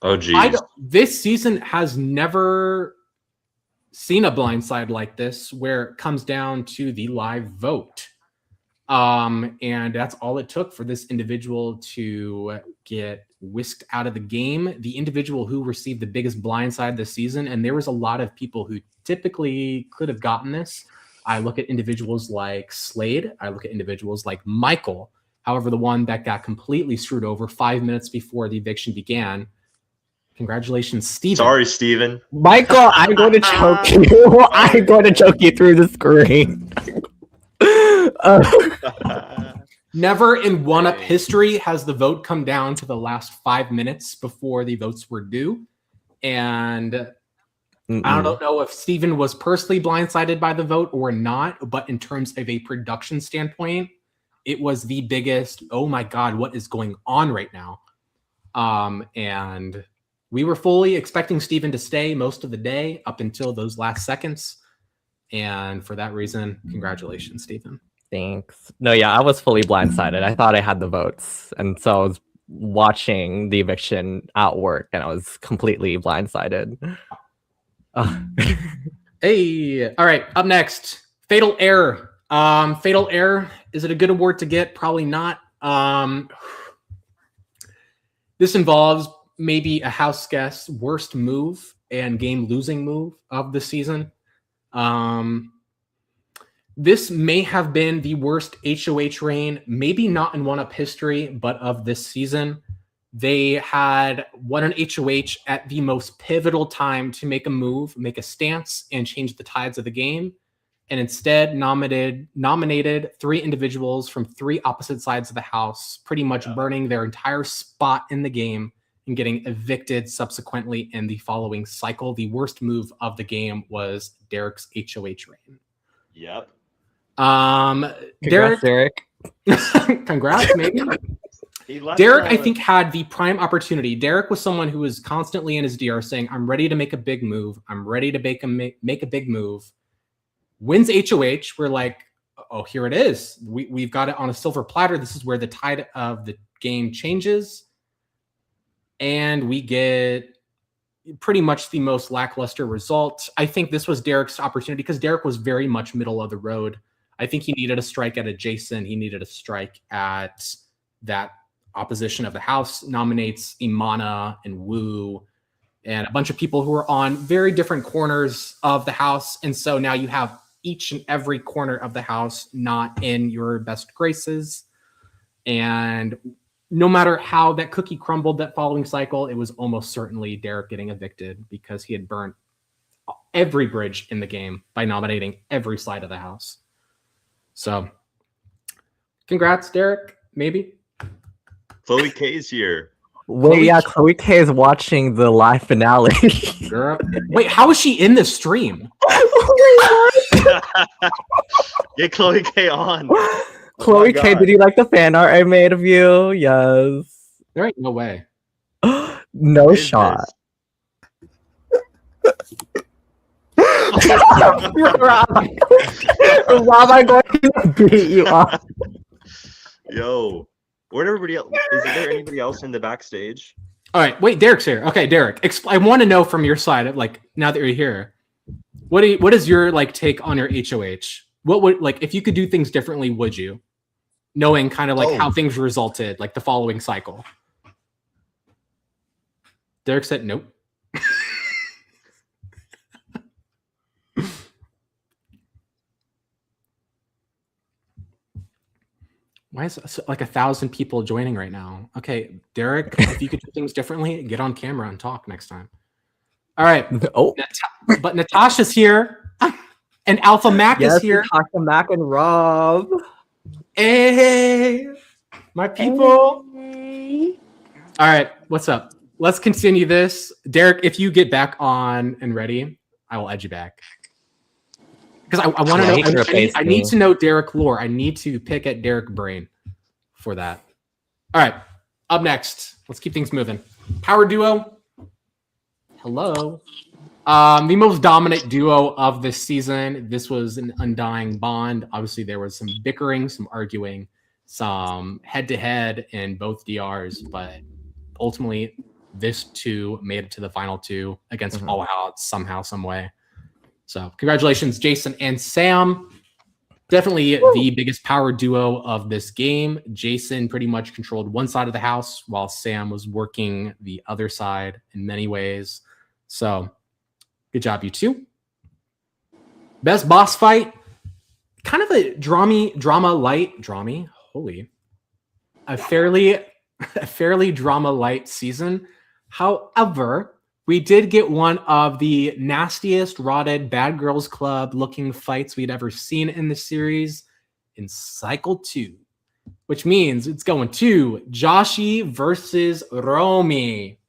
Oh, geez. This season has never seen a blind side like this where it comes down to the live vote. And that's all it took for this individual to get whisked out of the game. The individual who received the biggest blind side this season, and there was a lot of people who typically could have gotten this. I look at individuals like Slade. I look at individuals like Michael. However, the one that got completely screwed over 5 minutes before the eviction began. Congratulations, Steven. Sorry, Steven. Michael, I'm going to choke you. I'm going to choke you through the screen. Never in one-up history has the vote come down to the last 5 minutes before the votes were due. And I don't know if Steven was personally blindsided by the vote or not, but in terms of a production standpoint, it was the biggest, oh my God, what is going on right now? And we were fully expecting Steven to stay most of the day up until those last seconds. And for that reason, congratulations, Steven. Thanks. No, yeah, I was fully blindsided. I thought I had the votes. And so I was watching the eviction at work and I was completely blindsided. Hey, all right, up next, Fatal Error. Fatal Error, is it a good award to get? Probably not. This involves maybe a house guest's worst move and game losing move of the season. This may have been the worst HOH reign, maybe not in one-up history, but of this season. They had won an HOH at the most pivotal time to make a move, make a stance, and change the tides of the game, and instead nominated three individuals from three opposite sides of the house, pretty much burning their entire spot in the game and getting evicted subsequently in the following cycle. The worst move of the game was Derek's HOH reign. Yep. Congrats, Derek. Congrats, maybe. Derek, I think, had the prime opportunity. Derek was someone who was constantly in his DR saying, I'm ready to make a big move. I'm ready to make a big move. Wins HOH. We're like, oh, here it is. We've got it on a silver platter. This is where the tide of the game changes. And we get pretty much the most lackluster result. I think this was Derek's opportunity because Derek was very much middle of the road. I think he needed a strike at a Jason. He needed a strike at that opposition of the House nominates Imana and Wu and a bunch of people who are on very different corners of the House. And so now you have each and every corner of the House not in your best graces. And no matter how that cookie crumbled that following cycle, it was almost certainly Derek getting evicted because he had burnt every bridge in the game by nominating every side of the House. So congrats, Derek, maybe. Chloe K's here. Wait, yeah, Chloe K is watching the live finale. Girl. Wait, how is she in this stream? Get Chloe K on. Chloe K, did you like the fan art I made of you? Yes. There ain't no way. No shot. Rob, I'm going to beat you up. Yo, where'd everybody else? Is there anybody else in the backstage? All right, wait, Derek's here. Okay, Derek, I want to know from your side, like now that you're here, what is your like take on your HOH? What would like if you could do things differently? Would you, knowing kind of like how things resulted, like the following cycle? Derek said nope. Why is like 1,000 people joining right now? Okay, Derek, if you could do things differently, get on camera and talk next time. All right. Oh, but Natasha's here, and Alpha Mac is here. Natasha Mac and Rob. Hey, my people. Hey. All right, what's up? Let's continue this. Derek, if you get back on and ready, I will add you back. Because I want to know. I need to know Derek lore. I need to pick at Derek brain for that. All right. Up next, let's keep things moving. Power duo. Hello. The most dominant duo of this season. This was an undying bond. Obviously, there was some bickering, some arguing, some head-to-head in both DRs, but ultimately, this two made it to the final two against All Out somehow, some way. So congratulations, Jason and Sam. Definitely the biggest power duo of this game. Jason pretty much controlled one side of the house while Sam was working the other side in many ways. So good job, you two. Best boss fight. Kind of a fairly drama light season. However, we did get one of the nastiest, rotted, Bad Girls Club looking fights we'd ever seen in the series in Cycle 2, which means it's going to Joshi versus Romy.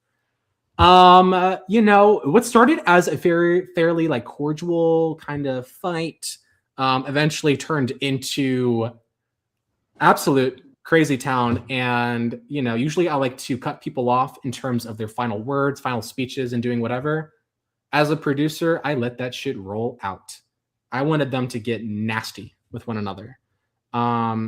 What started as a fairly like cordial kind of fight, eventually turned into absolute crazy town. And usually I like to cut people off in terms of their final words, final speeches, and doing whatever. As a producer, I let that shit roll out. I wanted them to get nasty with one another. I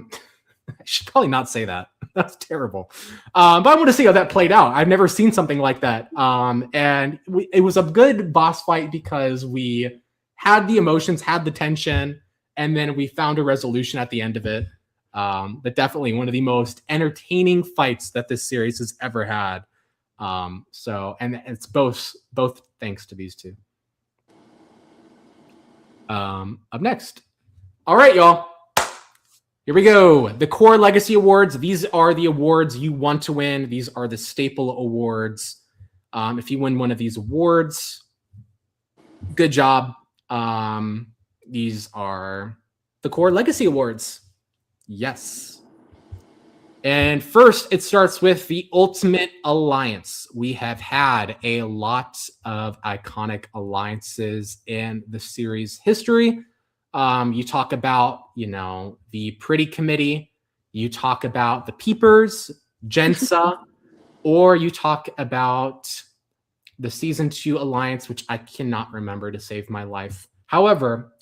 should probably not say that. That's terrible. But I want to see how that played out. I've never seen something like that. And it was a good boss fight because we had the emotions, had the tension, and then we found a resolution at the end of it. But definitely one of the most entertaining fights that this series has ever had. And it's both thanks to these two. Up next. All right, y'all. Here we go. The Core Legacy Awards. These are the awards you want to win. These are the staple awards. If you win one of these awards, good job. These are the Core Legacy Awards. Yes. And first, it starts with the Ultimate Alliance. We have had a lot of iconic alliances in the series history. You talk about, the Pretty Committee. You talk about the Peepers, Jensa, or you talk about the Season 2 Alliance, which I cannot remember to save my life. However,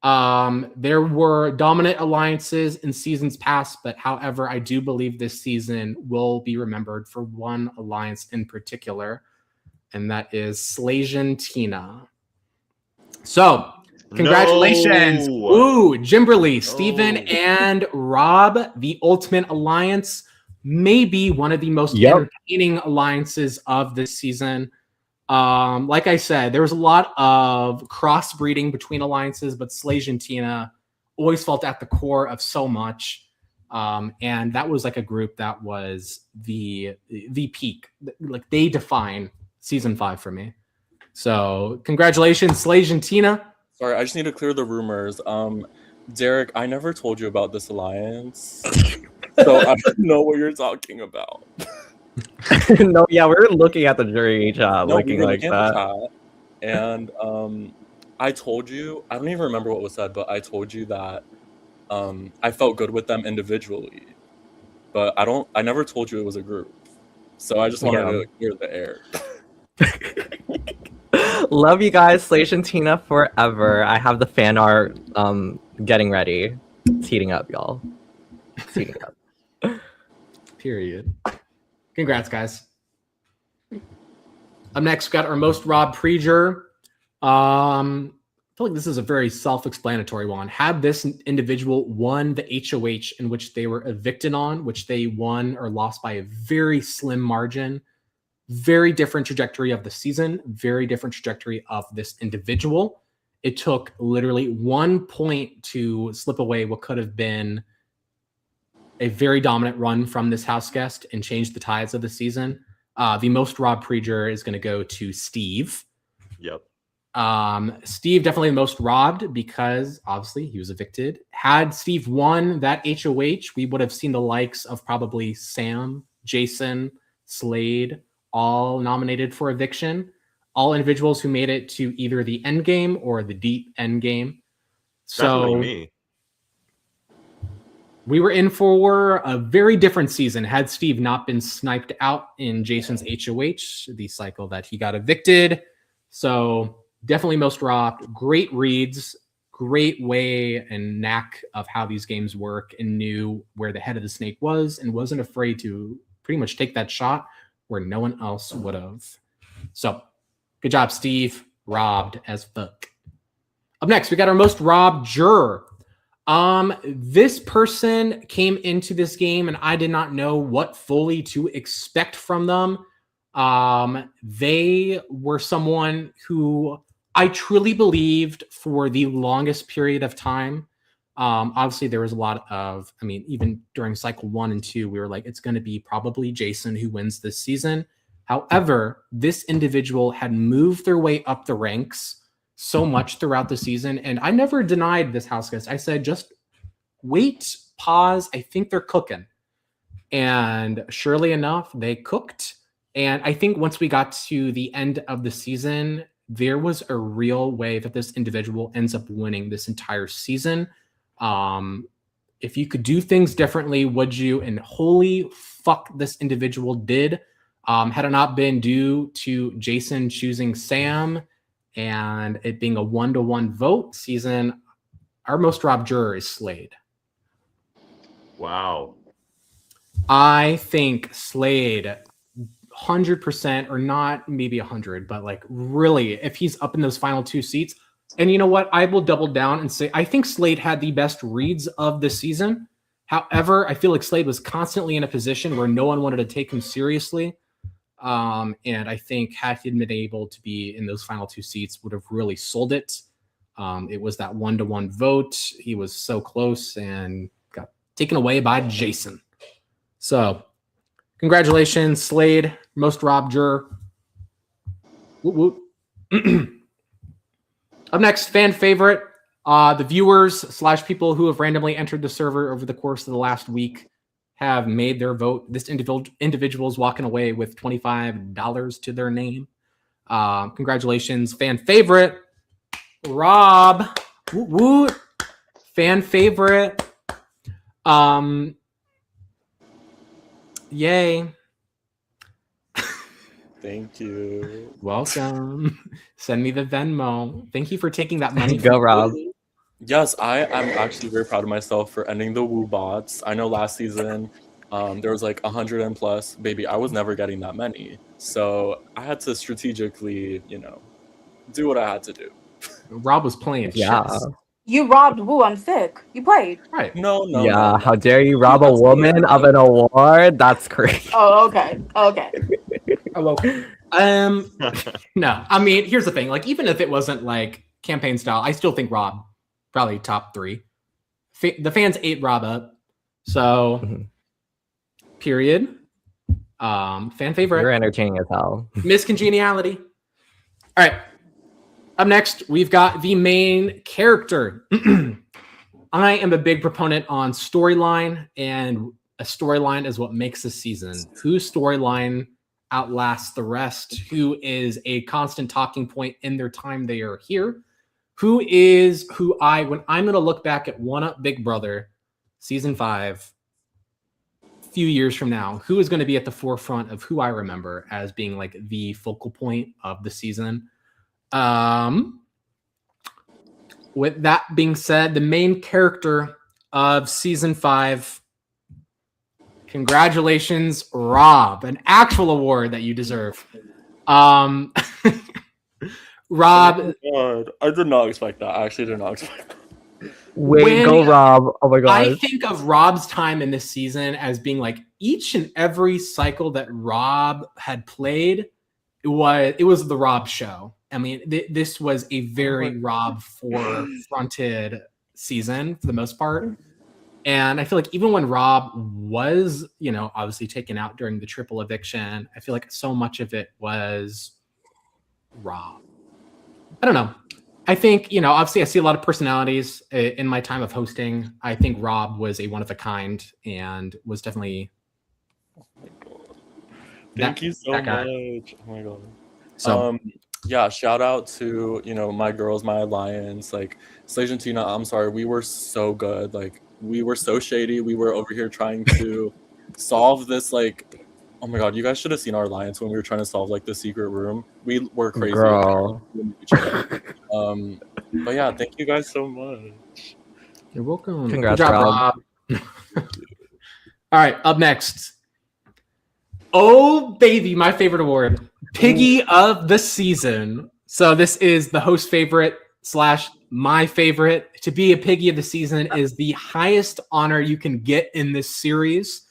there were dominant alliances in seasons past, but however, I do believe this season will be remembered for one alliance in particular, and that is Slasian Tina. So Congratulations. No. Ooh, Jimberly, Steven, No. and Rob, the Ultimate Alliance, may be one of the most entertaining alliances of this season. Like I said, there was a lot of crossbreeding between alliances, but Slage and Tina always felt at the core of so much. And that was like a group that was the peak. Like they define season 5 for me. So congratulations, Slage and Tina. Sorry, I just need to clear the rumors. Derek, I never told you about this alliance. So I don't know what you're talking about. No, yeah, we were looking at the jury chat, No, looking we were like looking at the that. chat, and I told you, I don't even remember what was said, but I told you that I felt good with them individually. But I never told you it was a group. So I just wanted to clear the air. Love you guys, Slage and Tina forever. I have the fan art getting ready. It's heating up, y'all. It's heating up. Period. Congrats, guys. Up next, we got our most Rob pre-juror. I feel like this is a very self-explanatory one. Had this individual won the HOH in which they were evicted on, which they won or lost by a very slim margin, very different trajectory of the season, very different trajectory of this individual. It took literally 1 point to slip away what could have been a very dominant run from this house guest and change the tides of the season. The most Rob pre-juror is going to go to Steve. Yep. Steve definitely the most robbed because obviously he was evicted. Had Steve won that HOH, we would have seen the likes of probably Sam, Jason, Slade, all nominated for eviction. All individuals who made it to either the end game or the deep end game. So definitely me. We were in for a very different season had Steve not been sniped out in Jason's HOH, the cycle that he got evicted. So definitely most robbed. Great reads, great way and knack of how these games work, and knew where the head of the snake was and wasn't afraid to pretty much take that shot where no one else would have. So good job, Steve. Robbed as fuck. Up next, we got our most robbed juror. This person came into this game and I did not know what fully to expect from them. They were someone who I truly believed for the longest period of time. Obviously there was a lot of, even during cycle 1 and 2, we were like, it's going to be probably Jason who wins this season. However, this individual had moved their way up the ranks so much throughout the season. And I never denied this house guest. I said, just wait, pause. I think they're cooking. And surely enough, they cooked. And I think once we got to the end of the season, there was a real way that this individual ends up winning this entire season. If you could do things differently, would you? And holy fuck, this individual did. Had it not been due to Jason choosing Sam and it being a 1-to-1 vote season, our most robbed juror is Slade. Wow. I think Slade 100%, or not maybe 100, but like really, if he's up in those final 2 seats, and you know what, I will double down and say I think Slade had the best reads of the season. However, I feel like Slade was constantly in a position where no one wanted to take him seriously. And I think had he been able to be in those final 2 seats, would have really sold it. It was that 1-to-1 vote. He was so close and got taken away by Jason. So congratulations, Slade, most robbed juror. Whoop, whoop. Up next, fan favorite. The viewers / people who have randomly entered the server over the course of the last week have made their vote. This individual is walking away with $25 to their name. Congratulations, fan favorite, Rob. Woo woo. Fan favorite. Yay. Thank you. Welcome. Send me the Venmo. Thank you for taking that money. Go, Rob. Yes, I am actually very proud of myself for ending the woo bots. I know last season there was like 100 and plus. Baby, I was never getting that many. So I had to strategically, do what I had to do. Rob was playing Yeah. chess. You robbed Woo. I'm sick. You played. Right. No, no, Yeah, no. how dare you rob a That's woman of an award? That's crazy. Oh, okay. Okay. Oh, no. I mean, here's the thing. Like, even if it wasn't like campaign style, I still think Rob probably top 3. The fans ate Rob up, so period. Fan favorite. You're entertaining as hell. Miss Congeniality. All right. Up next, we've got the main character. I am a big proponent on storyline, and a storyline is what makes a season. Whose storyline outlasts the rest? Who is a constant talking point in their time they are here? When I'm going to look back at One Up Big Brother, season 5, a few years from now, who is going to be at the forefront of who I remember as being like the focal point of the season? With that being said, the main character of season 5, congratulations, Rob, an actual award that you deserve. Rob, Oh my God. I did not expect that. I actually did not expect that. Wait, go Rob. Oh my God. I think of Rob's time in this season as being like each and every cycle that Rob had played, it was the Rob show. I mean, this was a very Rob fronted season for the most part. And I feel like even when Rob was, obviously taken out during the triple eviction, I feel like so much of it was Rob. I don't know. I think, obviously I see a lot of personalities in my time of hosting. I think Rob was a one of a kind and was definitely. Oh my God. Thank you so much. Oh my God. So, yeah, shout out to, my girls, my alliance, like Slage and Tina. I'm sorry, we were so good. Like, we were so shady. We were over here trying to solve this, like, oh my God, you guys should have seen our alliance when we were trying to solve like the secret room. We were crazy. Girl. But yeah, thank you guys so much. You're welcome. Congrats, Good job, Rob. All right, up next. Oh, baby, my favorite award. Piggy of the season. So this is the host favorite / my favorite. To be a Piggy of the season is the highest honor you can get in this series.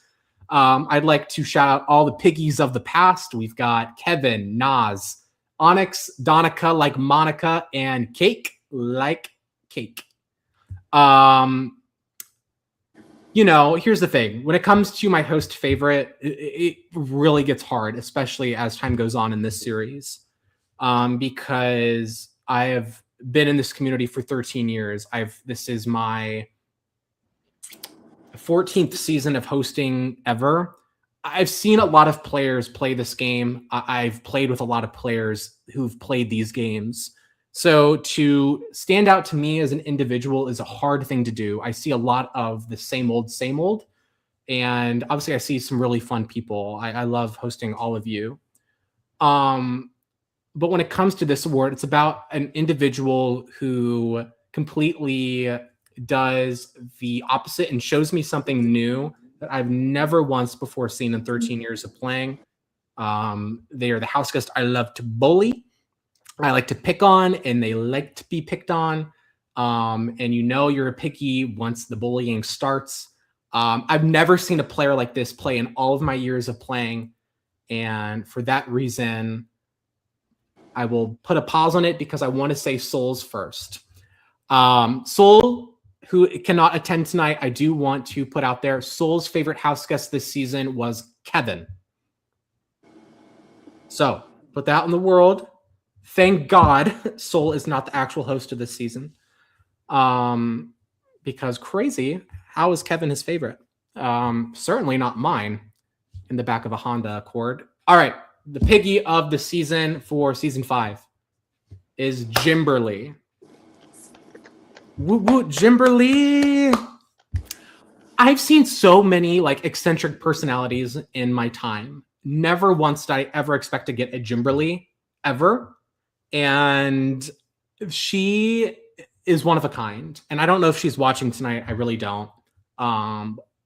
I'd like to shout out all the Piggies of the past. We've got Kevin, Nas, Onyx, Donica like Monica, and Cake like Cake. Here's the thing. When it comes to my host favorite, it really gets hard, especially as time goes on in this series, because I have been in this community for 13 years. This is my 14th season of hosting ever. I've seen a lot of players play this game. I've played with a lot of players who've played these games. So to stand out to me as an individual is a hard thing to do. I see a lot of the same old. And obviously I see some really fun people. I love hosting all of you. But when it comes to this award, it's about an individual who completely does the opposite and shows me something new that I've never once before seen in 13 years of playing. They are the house guest I love to bully. I like to pick on, and they like to be picked on. And you're a picky once the bullying starts. I've never seen a player like this play in all of my years of playing. And for that reason, I will put a pause on it because I want to say Souls first. Soul, who cannot attend tonight, I do want to put out there, Soul's favorite house guest this season was Kevin. So, put that in the world. Thank God Soul is not the actual host of this season. Because crazy, how is Kevin his favorite? Certainly not mine in the back of a Honda Accord. All right, the Piggy of the season for season 5 is Jimberly. Woot woot, Jimberly. I've seen so many eccentric personalities in my time. Never once did I ever expect to get a Jimberly, ever. And she is one of a kind. And I don't know if she's watching tonight. I really don't.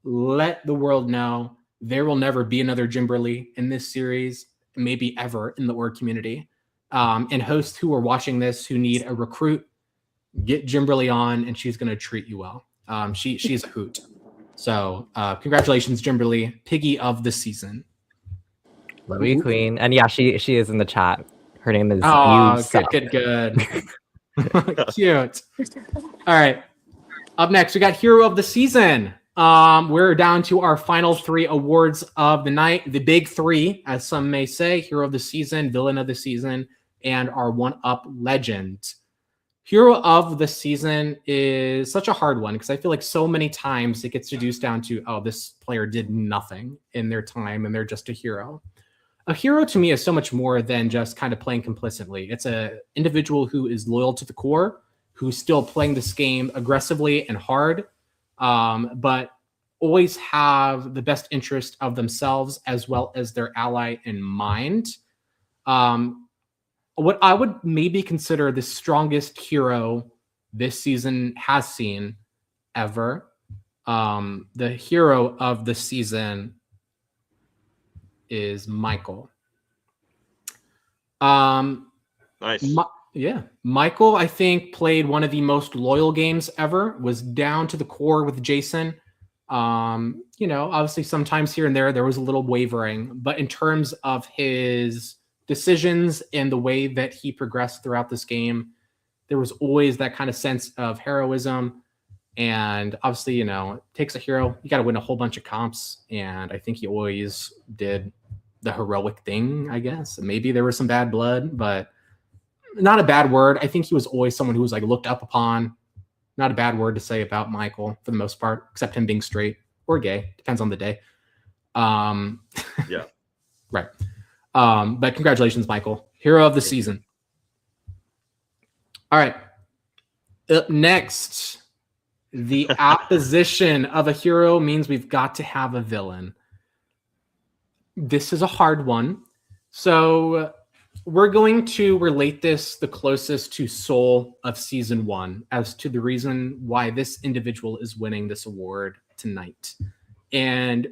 Let the world know there will never be another Jimberly in this series, maybe ever in the org community. And hosts who are watching this who need a recruit, get Jimberly on, and she's going to treat you well. She's a hoot. So congratulations, Jimberly, Piggy of the season. Love you, Queen. And yeah, she is in the chat. Her name is Oh, You good. Cute. All right. Up next, we got Hero of the Season. We're down to our final 3 awards of the night. The big 3, as some may say: Hero of the Season, Villain of the Season, and our one-up legend. Hero of the Season is such a hard one because I feel like so many times it gets reduced down to, oh, this player did nothing in their time and they're just a hero. A hero to me is so much more than just kind of playing complacently. It's an individual who is loyal to the core, who's still playing this game aggressively and hard, but always have the best interest of themselves as well as their ally in mind. What I would maybe consider the strongest hero this season has seen ever. The hero of the season is Michael. Nice. Michael, I think, played one of the most loyal games ever, was down to the core with Jason. Obviously sometimes here and there was a little wavering, but in terms of his decisions and the way that he progressed throughout this game, there was always that kind of sense of heroism. And obviously, it takes a hero. You got to win a whole bunch of comps. And I think he always did the heroic thing, I guess. Maybe there was some bad blood, but not a bad word. I think he was always someone who was like looked up upon. Not a bad word to say about Michael for the most part, except him being straight or gay. Depends on the day. Yeah. Right. But congratulations, Michael. Hero of the season. All right. Up next, the opposition of a hero means we've got to have a villain. This is a hard one. So we're going to relate this the closest to Soul of season 1 as to the reason why this individual is winning this award tonight. And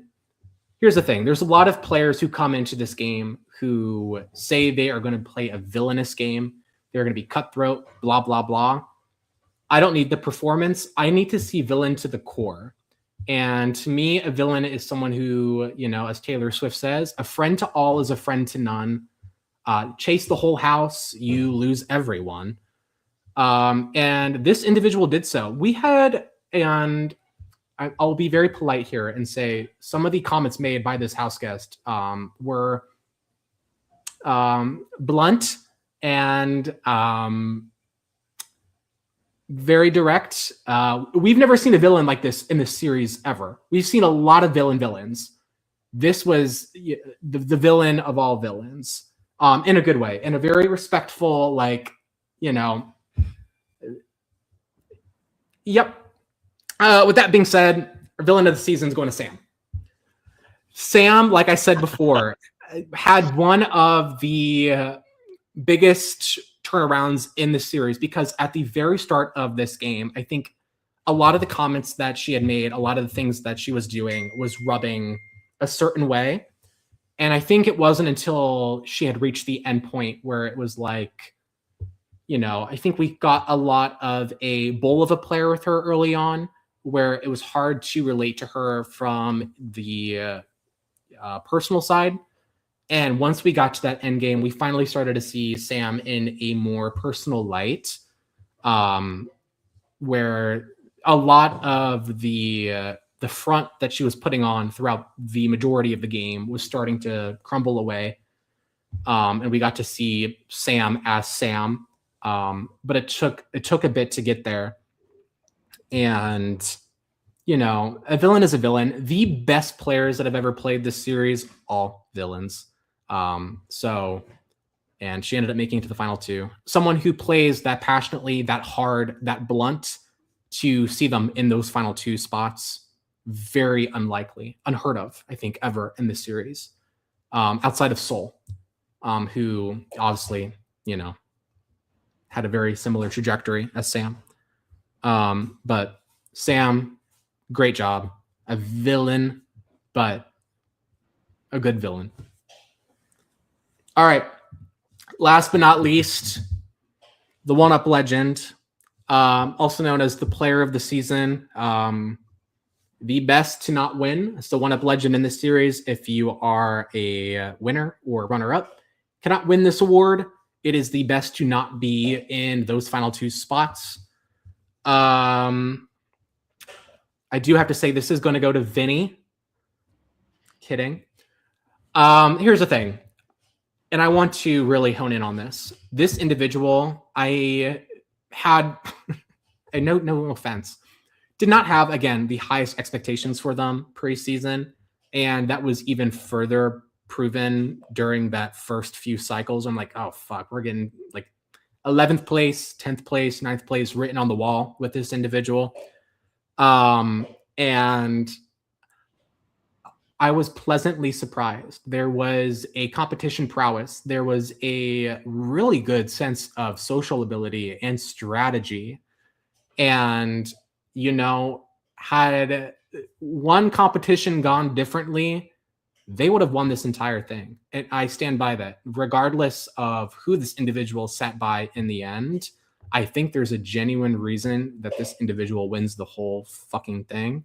here's the thing. There's a lot of players who come into this game who say they are going to play a villainous game. They're going to be cutthroat, blah, blah, blah. I don't need the performance. I need to see villain to the core. And to me, a villain is someone who, as Taylor Swift says, a friend to all is a friend to none. Chase the whole house, you lose everyone. And this individual did so. We had, and I'll be very polite here and say some of the comments made by this house guest were blunt and very direct. We've never seen a villain like this in this series ever. We've seen a lot of villains. This was the villain of all villains, in a good way, in a very respectful, Yep. With that being said, our villain of the season is going to Sam. Sam, like I said before, had one of the biggest turnarounds in the series because at the very start of this game, I think a lot of the comments that she had made, a lot of the things that she was doing was rubbing a certain way. And I think it wasn't until she had reached the end point where it was like, I think we got a lot of a bull of a player with her early on, where it was hard to relate to her from the personal side. And once we got to that end game, we finally started to see Sam in a more personal light, where a lot of the front that she was putting on throughout the majority of the game was starting to crumble away. And we got to see Sam as Sam. But it took a bit to get there. And, a villain is a villain. The best players that have ever played this series, all villains. And she ended up making it to the final 2. Someone who plays that passionately, that hard, that blunt, to see them in those final 2 spots, very unlikely, unheard of, I think, ever in this series. Outside of Soul, who obviously, had a very similar trajectory as Sam. But Sam, great job. A villain, but a good villain. All right. Last but not least, the one-up legend, Also known as the player of the season. The best to not win. It's the one-up legend in this series. If you are a winner or runner-up, cannot win this award. It is the best to not be in those final two spots. I do have to say this is going to go to Vinny. Kidding. Here's the thing, and I want to really hone in on this. This individual, I had, and no offense, did not have, again, the highest expectations for them preseason, and that was even further proven during that first few cycles. I'm like, oh fuck, we're getting like 11th place, 10th place, 9th place written on the wall with this individual. And I was pleasantly surprised. There was a competition prowess. There was a really good sense of social ability and strategy. And, you know, had one competition gone differently, they would have won this entire thing. And I stand by that. Regardless of who this individual sat by in the end, I think there's a genuine reason that this individual wins the whole fucking thing.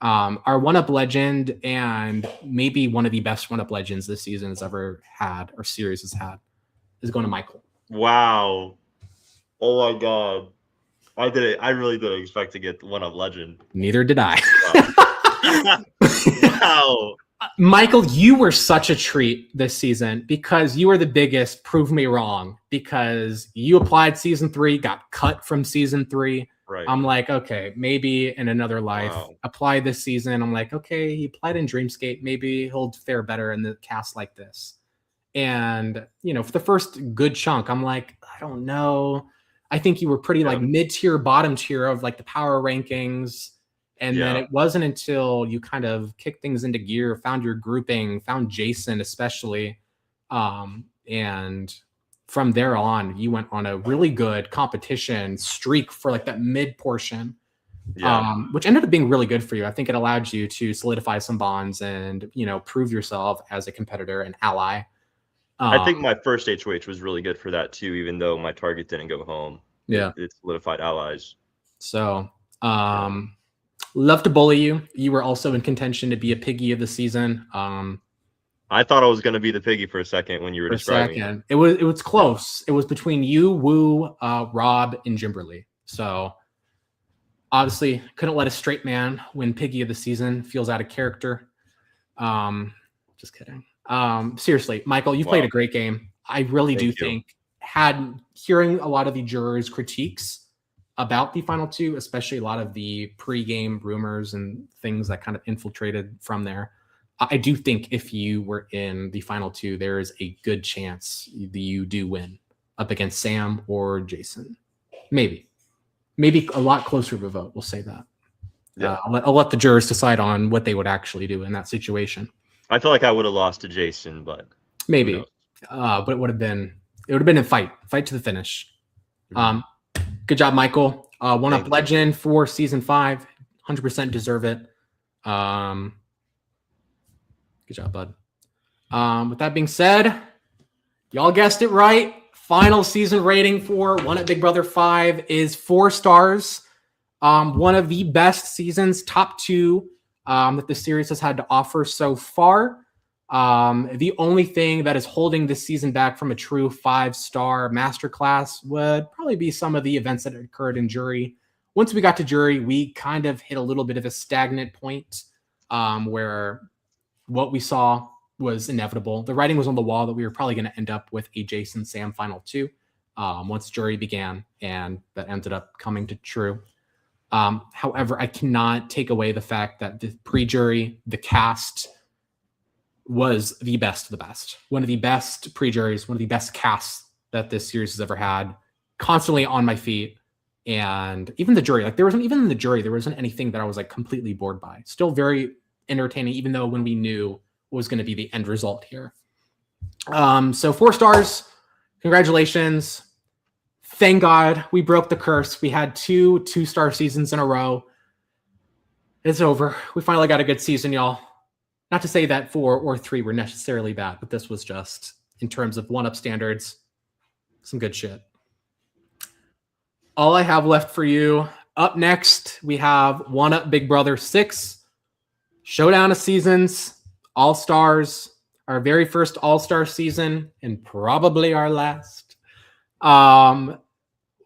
Our one-up legend, and maybe one of the best one-up legends this season has ever had, or series has had, is going to Michael. Wow. Oh my god. I really didn't expect to get one-up legend. Neither did I. Wow. Michael, you were such a treat this season because you were the biggest prove me wrong, because you applied season 3, got cut from season 3. Right. I'm like, okay, maybe in another life, apply this season. I'm like, okay, he applied in Dreamscape. Maybe he'll fare better in the cast like this. And, you know, for the first good chunk, I'm like, I don't know. I think you were pretty like mid-tier, bottom tier of like the power rankings. And then it wasn't until you kind of kicked things into gear, found your grouping, found Jason especially. And from there on, you went on a really good competition streak for like that mid portion, which ended up being really good for you. I think it allowed you to solidify some bonds and, you know, prove yourself as a competitor and ally. I think my first HOH was really good for that too, even though my target didn't go home. Yeah. It solidified allies. So, love to bully you. You were also in contention to be a piggy of the season. I thought I was going to be the piggy for a second when you were describing it. It was close. It was between you, Woo, Rob, and Jimberly. So obviously couldn't let a straight man win piggy of the season. Feels out of character. Just kidding. Seriously, Michael, you played a great game. I really do think hearing a lot of the jurors' critiques about the final two, especially a lot of the pre-game rumors and things that kind of infiltrated from there. I do think if you were in the final two, there is a good chance you do win up against Sam or Jason. Maybe a lot closer of a vote. We'll say that. Yeah. I'll let the jurors decide on what they would actually do in that situation. I feel like I would have lost to Jason, but maybe. But it would have been a fight to the finish. Good job, Michael. One-up legend for season 5. 100% deserve it. Good job, bud. With that being said, y'all guessed it right. Final season rating for One Up Big Brother 5 is 4 stars. One of the best seasons, top 2 that the series has had to offer so far. The only thing that is holding this season back from a true 5-star masterclass would probably be some of the events that occurred in jury. Once we got to jury, we kind of hit a little bit of a stagnant point where what we saw was inevitable. The writing was on the wall that we were probably going to end up with a Jason Sam final 2 once jury began, and that ended up coming to true. However, I cannot take away the fact that the pre-jury, the cast was the best of the best. One of the best pre-juries, one of the best casts that this series has ever had. Constantly on my feet. And even the jury, like there wasn't anything that I was like completely bored by. Still very entertaining, even though when we knew what was going to be the end result here. So 4 stars. Congratulations. Thank God we broke the curse. We had 2 2-star seasons in a row. It's over. We finally got a good season, y'all. Not to say that 4 or 3 were necessarily bad, but this was just, in terms of one-up standards, some good shit. all I have left for you. Up next, we have One Up Big Brother 6, Showdown of Seasons, All-Stars, our very first All-Star season, and probably our last.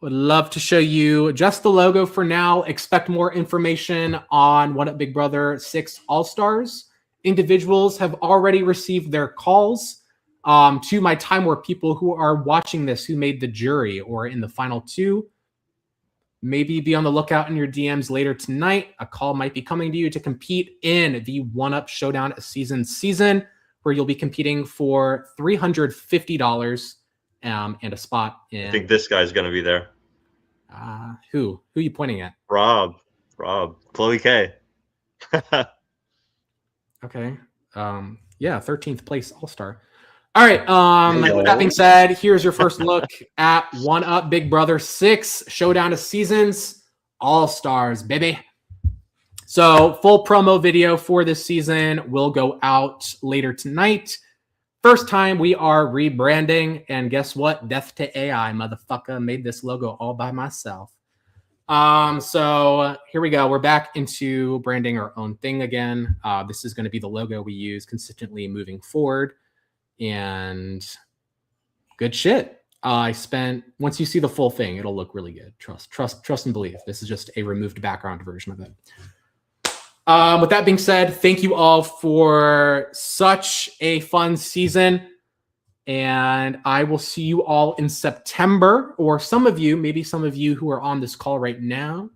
Would love to show you just the logo for now. Expect more information on One Up Big Brother 6 All-Stars. Individuals have already received their calls. To my Time Warp people who are watching this, who made the jury or in the final 2, maybe be on the lookout in your DMs later tonight. A call might be coming to you to compete in the One Up Showdown season, where you'll be competing for $350 and a spot in. I think this guy's gonna be there. Who are you pointing at? Rob, Chloe K. Okay. Yeah, 13th place All-Star. All right. With that being said, here's your first look at One Up Big Brother 6 Showdown of Seasons All-Stars, baby. So full promo video for this season will go out later tonight. First time we are rebranding, and guess what? Death to AI, motherfucker. Made this logo all by myself. So here we go. We're back into branding our own thing again. This is going to be the logo we use consistently moving forward. And good shit. Once you see the full thing, it'll look really good. Trust and believe. This is just a removed background version of it. With that being said, thank you all for such a fun season. And I will see you all in September, or maybe some of you who are on this call right now,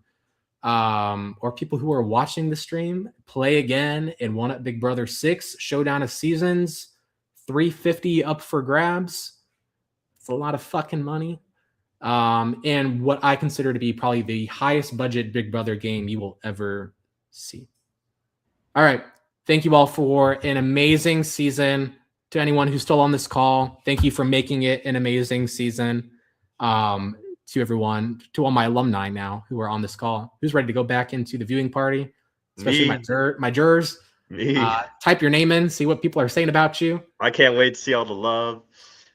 or people who are watching the stream, play again in One Up Big Brother 6 Showdown of Seasons. $350 up for grabs. It's a lot of fucking money. And what I consider to be probably the highest budget Big Brother game you will ever see. All right. Thank you all for an amazing season. To anyone who's still on this call, thank you for making it an amazing season. To everyone, to all my alumni now who are on this call, who's ready to go back into the viewing party, especially my jurors. Type your name in, see what people are saying about you. I can't wait to see all the love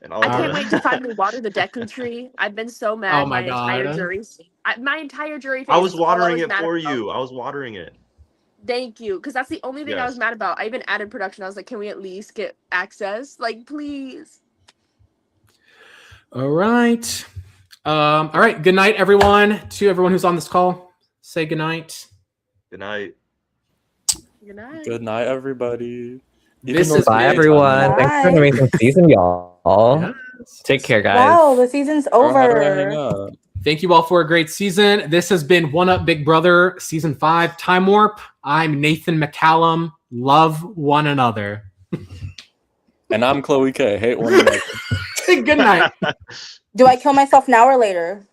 and all. I can't wait to finally water the Deku tree. I've been so mad. Oh my God. My entire jury. I was watering it for you. I was watering it. Thank you, because that's the only thing I was mad about. I even added production. I was like, can we at least get access? Like, please. All right. All right. Good night, everyone. To everyone who's on this call, say good night. Good night. Good night. Good night, everybody. Bye, everyone. Thanks for an amazing season, y'all. Yes. Take care, guys. Wow, the season's over. Thank you all for a great season. This has been One Up Big Brother Season 5 Time Warp. I'm Nathan McCallum. Love one another. And I'm Chloe K. Hate one another. Good night. Do I kill myself now or later?